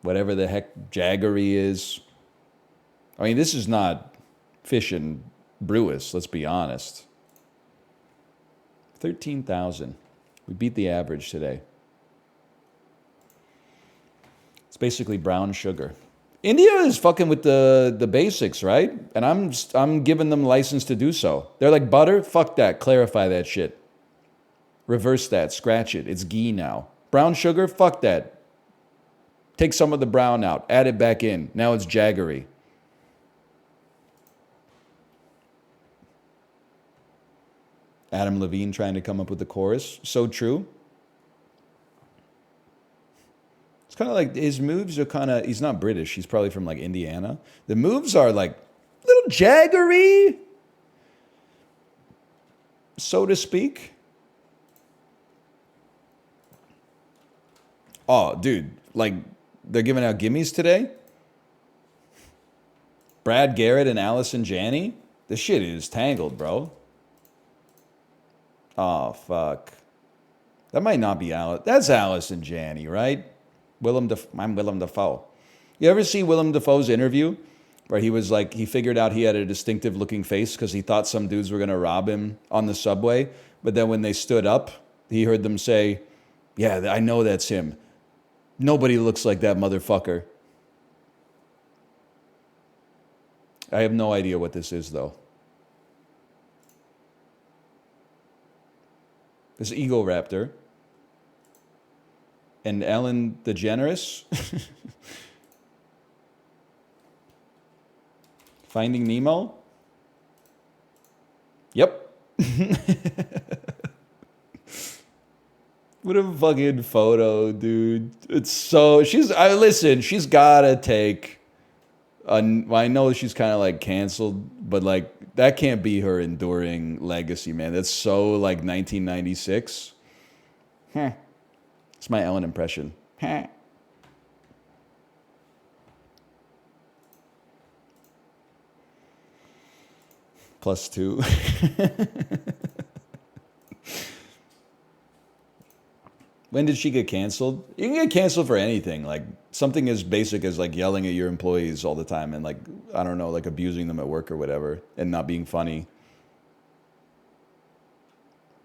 whatever the heck jaggery is. I mean, this is not fish and brewis, let's be honest. 13,000. We beat the average today. It's basically brown sugar. India is fucking with the basics, right? And I'm giving them license to do so. They're like, butter? Fuck that. Clarify that shit. Reverse that. Scratch it. It's ghee now. Brown sugar? Fuck that. Take some of the brown out. Add it back in. Now it's jaggery. Adam Levine trying to come up with the chorus. So true. It's kind of like his moves are kind of, he's not British. He's probably from like Indiana. The moves are like little jaggery, so to speak. Oh, dude, like they're giving out gimmies today. Brad Garrett and Allison Janney. This shit is tangled, bro. Oh, fuck. That might not be Alice. That's Allison Janney, right? I'm Willem Dafoe. You ever see Willem Dafoe's interview where he was like, he figured out he had a distinctive looking face because he thought some dudes were going to rob him on the subway. But then when they stood up, he heard them say, yeah, I know that's him. Nobody looks like that motherfucker. I have no idea what this is, though. This Ego Raptor. And Ellen DeGeneres. Finding Nemo. Yep. What a fucking photo, dude. It's so... listen, she's gotta take... I know she's kind of like canceled, but like that can't be her enduring legacy, man. That's so like 1996. It's my Ellen impression. +2. When did she get canceled? You can get canceled for anything. Like something as basic as like yelling at your employees all the time and like, I don't know, like abusing them at work or whatever and not being funny.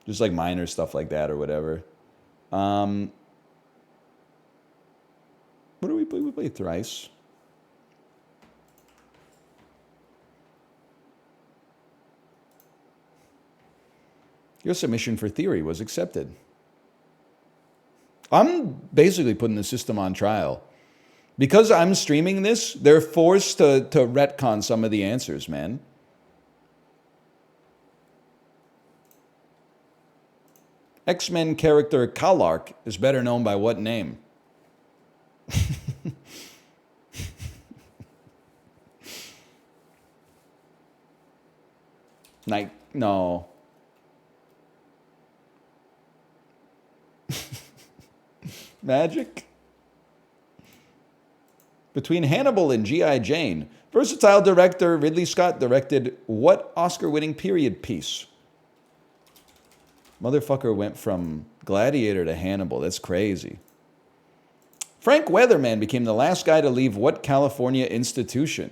Just like minor stuff like that or whatever. What do we play? We played thrice. Your submission for theory was accepted. I'm basically putting the system on trial. Because I'm streaming this, they're forced to retcon some of the answers, man. X-Men character Kalark is better known by what name? No. Magic? Between Hannibal and G.I. Jane, versatile director Ridley Scott directed what Oscar-winning period piece? Motherfucker went from Gladiator to Hannibal. That's crazy. Frank Weatherman became the last guy to leave what California institution?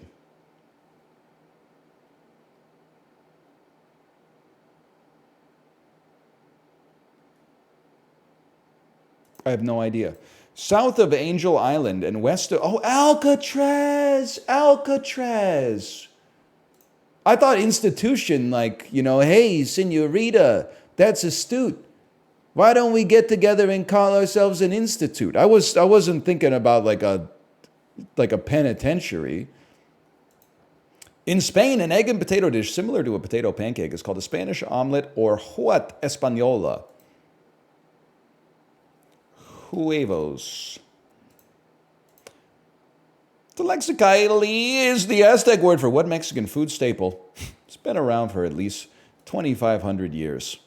I have no idea. South of Angel Island and west of... Oh, Alcatraz! Alcatraz! I thought institution, like, you know, hey, senorita, that's astute. Why don't we get together and call ourselves an institute? I wasn't thinking about like a penitentiary. In Spain, an egg and potato dish similar to a potato pancake is called a Spanish omelet or huat española. Huevos. Tlaxcali is the Aztec word for what Mexican food staple? It's been around for at least 2,500 years.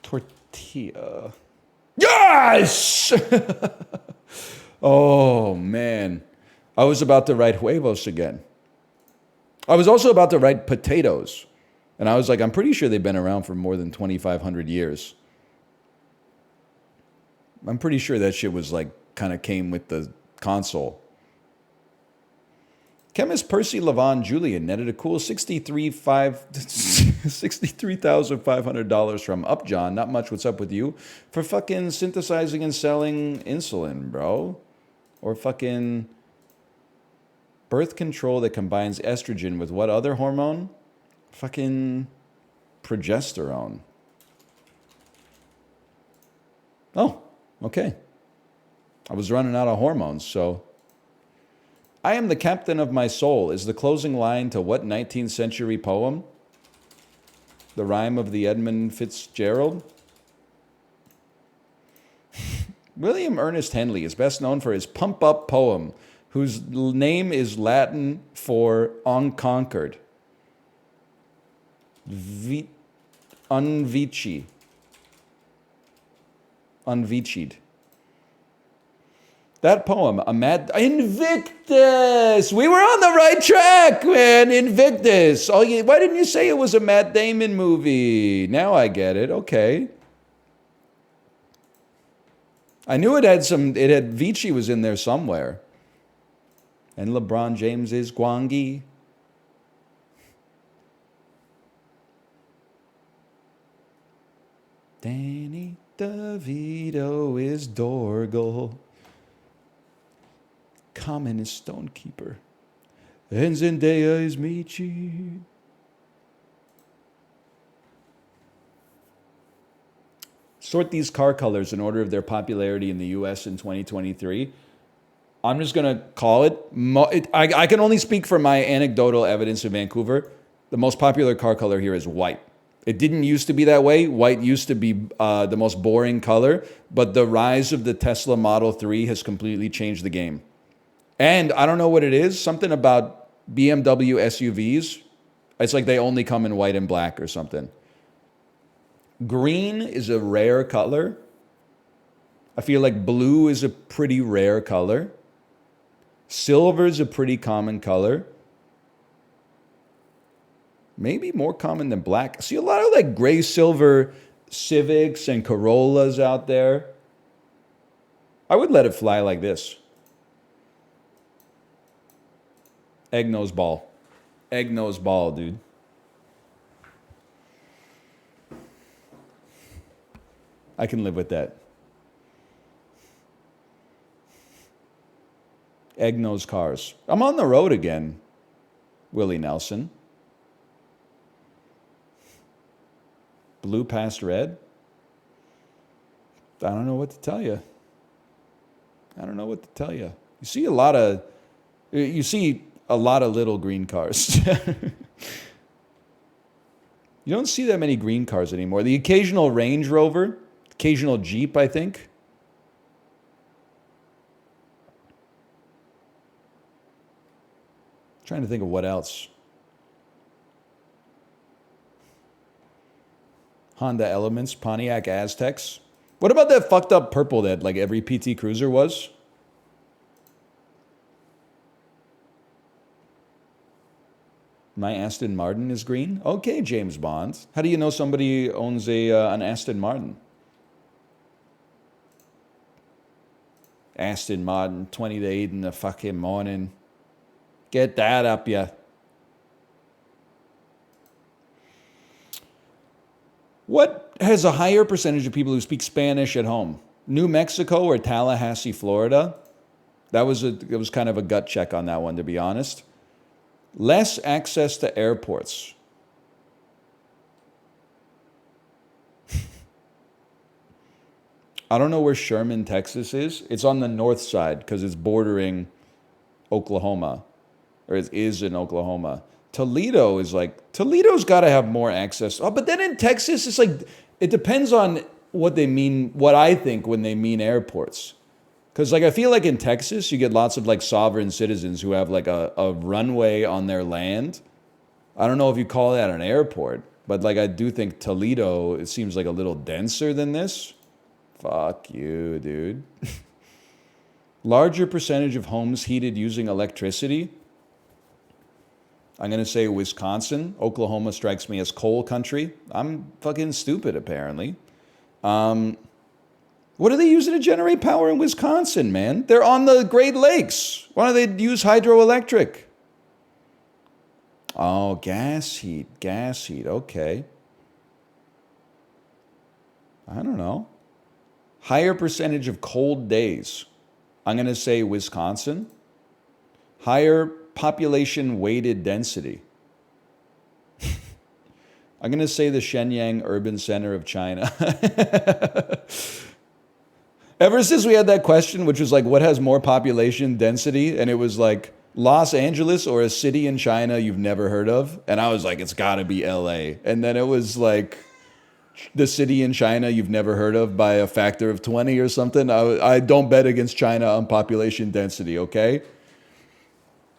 Tortilla. Yes! Oh, man. I was about to write huevos again. I was also about to write potatoes. And I was like, I'm pretty sure they've been around for more than 2,500 years. I'm pretty sure that shit was like, kind of came with the console. Chemist Percy Levon Julian netted a cool $63,500 from Upjohn. Not much what's up with you. For fucking synthesizing and selling insulin, bro. Or fucking birth control that combines estrogen with what other hormone? Fucking progesterone. Oh, okay. I was running out of hormones, so... I am the captain of my soul is the closing line to what 19th century poem? The rhyme of the Edmund Fitzgerald? William Ernest Henley is best known for his pump-up poem, whose name is Latin for unconquered. Unvicied. That poem, Invictus! We were on the right track, man! Invictus! Oh, why didn't you say it was a Matt Damon movie? Now I get it, okay. I knew Vici was in there somewhere. And LeBron James is Gwangi. Danny DeVito is Dorgle. Common is Stonekeeper. And Zendaya is Michi. Sort these car colors in order of their popularity in the US in 2023. I'm just going to call it. I can only speak for my anecdotal evidence in Vancouver. The most popular car color here is white. It didn't used to be that way. White used to be the most boring color. But the rise of the Tesla Model 3 has completely changed the game. And I don't know what it is, something about BMW SUVs. It's like they only come in white and black or something. Green is a rare color. I feel like blue is a pretty rare color. Silver is a pretty common color. Maybe more common than black. I see a lot of like gray silver Civics and Corollas out there. I would let it fly like this. Egg nose ball. Egg nose ball, dude. I can live with that. Egg nose cars. I'm on the road again, Willie Nelson. Blue past red. I don't know what to tell you. You see a lot of little green cars. You don't see that many green cars anymore. The occasional Range Rover, occasional Jeep, I think. Trying to think of what else. Honda Elements, Pontiac Aztecs. What about that fucked up purple that like every PT Cruiser was? My Aston Martin is green? Okay, James Bond. How do you know somebody owns an Aston Martin? Aston Martin, 20 to 8 in the fucking morning. Get that up, ya. What has a higher percentage of people who speak Spanish at home? New Mexico or Tallahassee, Florida? It was kind of a gut check on that one, to be honest. Less access to airports. I don't know where Sherman, Texas is. It's on the north side because it's bordering Oklahoma, or it is in Oklahoma. Toledo is like, Toledo's got to have more access. Oh, but then in Texas, it's like, it depends on what they mean, what I think when they mean airports. Because like I feel like in Texas, you get lots of like sovereign citizens who have like a runway on their land. I don't know if you call that an airport, but like I do think Toledo, it seems like a little denser than this. Fuck you, dude. Larger percentage of homes heated using electricity. I'm going to say Wisconsin. Oklahoma strikes me as coal country. I'm fucking stupid, apparently. What are they using to generate power in Wisconsin, man? They're on the Great Lakes. Why don't they use hydroelectric? Oh, gas heat. Okay. I don't know. Higher percentage of cold days. I'm going to say Wisconsin. Higher population weighted density. I'm going to say the Shenyang urban center of China. Ever since we had that question, which was like, what has more population density? And it was like Los Angeles or a city in China you've never heard of. And I was like, it's got to be LA. And then it was like the city in China you've never heard of by a factor of 20 or something. I don't bet against China on population density, okay?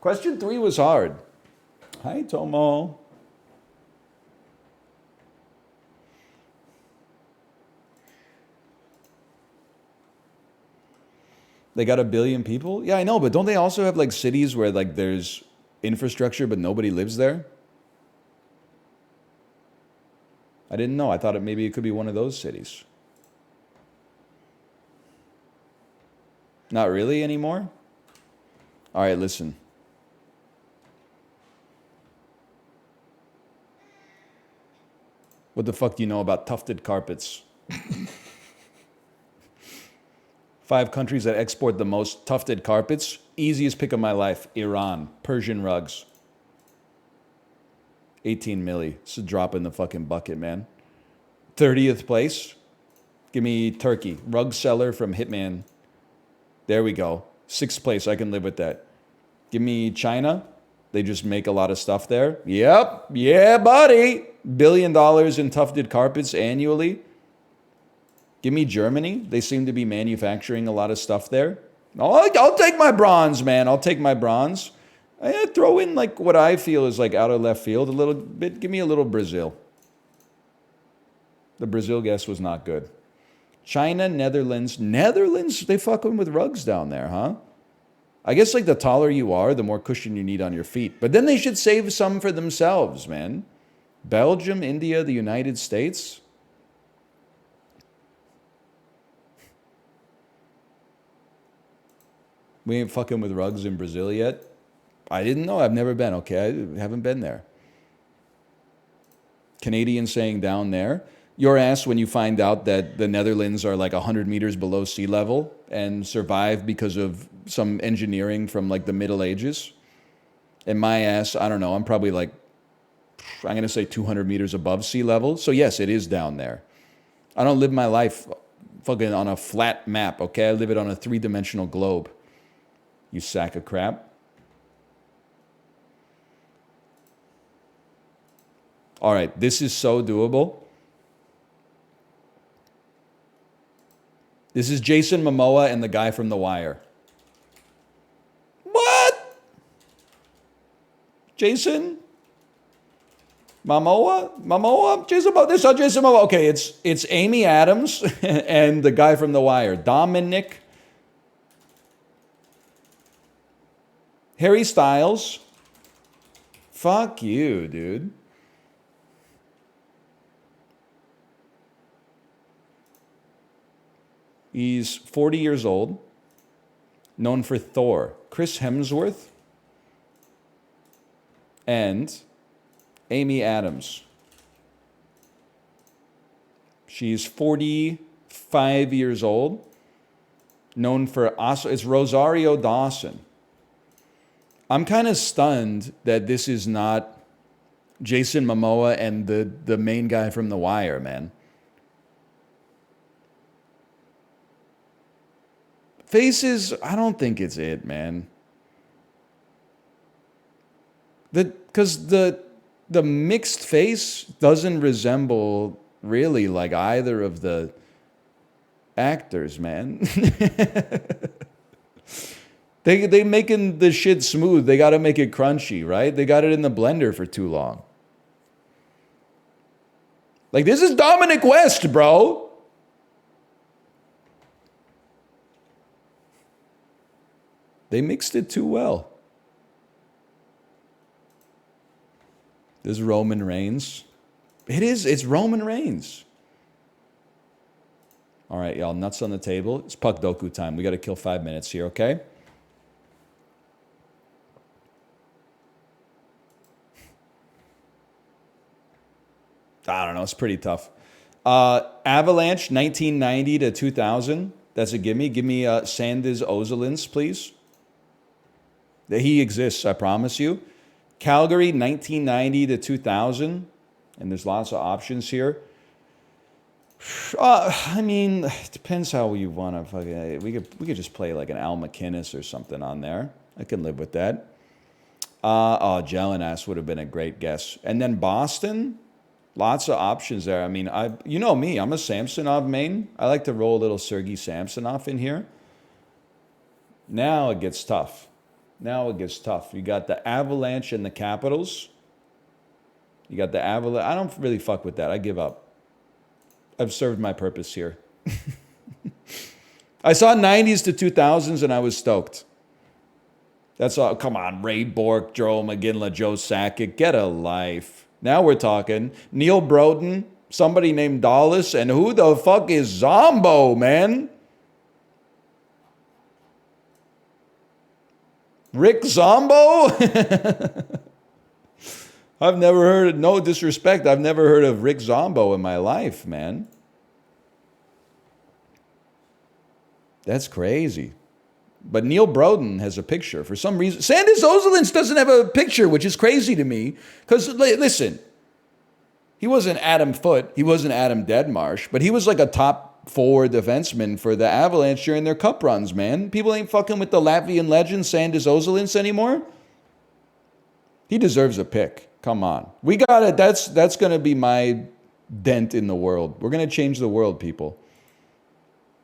Question 3 was hard. Hi, Tomo. They got 1 billion people? Yeah, I know, but don't they also have like cities where like there's infrastructure but nobody lives there? I didn't know. I thought maybe it could be one of those cities. Not really anymore? All right, listen. What the fuck do you know about tufted carpets? 5 countries that export the most tufted carpets. Easiest pick of my life, Iran. Persian rugs. 18 milli. It's a drop in the fucking bucket, man. 30th place. Give me Turkey. Rug seller from Hitman. There we go. 6th place. I can live with that. Give me China. They just make a lot of stuff there. Yep. Yeah, buddy. $1 billion in tufted carpets annually. Give me Germany. They seem to be manufacturing a lot of stuff there. I'll take my bronze, man. I'll take my bronze. I throw in like what I feel is like out of left field a little bit. Give me a little Brazil. The Brazil guess was not good. China, Netherlands. Netherlands? They fucking with rugs down there, huh? I guess like the taller you are, the more cushion you need on your feet. But then they should save some for themselves, man. Belgium, India, the United States. We ain't fucking with rugs in Brazil yet. I didn't know. I've never been. Okay, I haven't been there. Canadians saying down there. Your ass when you find out that the Netherlands are like 100 meters below sea level and survive because of some engineering from like the Middle Ages. And my ass, I don't know, I'm probably like, I'm going to say 200 meters above sea level. So yes, it is down there. I don't live my life fucking on a flat map, okay? I live it on a 3-dimensional globe. You sack of crap. All right, this is so doable. This is Jason Momoa and the guy from The Wire. What? Jason Momoa? Jason Momoa? This is Jason Momoa. Okay, it's Amy Adams and the guy from The Wire. Dominic. Harry Styles. Fuck you, dude. He's 40 years old. known for Thor, Chris Hemsworth, and Amy Adams. She's 45 years old, known for it's Rosario Dawson. I'm kind of stunned that this is not Jason Momoa and the main guy from The Wire, man. Faces, I don't think it's it, man. Because the mixed face doesn't resemble really like either of the actors, man. They making the shit smooth. They got to make it crunchy, right? They got it in the blender for too long. Like, this is Dominic West, bro. They mixed it too well. This is Roman Reigns. It's Roman Reigns. All right, y'all, nuts on the table. It's PokeDoku time. We got to kill 5 minutes here, okay? I don't know. It's pretty tough. Avalanche, 1990 to 2000. That's a gimme. Give me Sanders Ozolins, please. He exists, I promise you. Calgary, 1990 to 2000. And there's lots of options here. I mean, it depends how you want to fucking... We could just play like an Al McInnes or something on there. I can live with that. Jelenas would have been a great guess. And then Boston... Lots of options there. I mean, you know me. I'm a Samsonov main. I like to roll a little Sergei Samsonov in here. Now it gets tough. You got the Avalanche and the Capitals. You got the Avalanche. I don't really fuck with that. I give up. I've served my purpose here. I saw 90s to 2000s and I was stoked. That's all. Come on, Ray Bork, Joel McGinley, Joe Sakic. Get a life. Now we're talking. Neil Broden, somebody named Dallas, and who the fuck is Zombo, man? Rick Zombo? I've never heard of, no disrespect, I've never heard of Rick Zombo in my life, man. That's crazy. But Neil Broden has a picture for some reason. Sanders Ozolins doesn't have a picture, which is crazy to me. Because, listen, he wasn't Adam Foote. He wasn't Adam Deadmarsh. But he was like a top 4 defenseman for the Avalanche during their cup runs, man. People ain't fucking with the Latvian legend Sanders Ozolins anymore. He deserves a pick. Come on. We got it. That's going to be my dent in the world. We're going to change the world, people.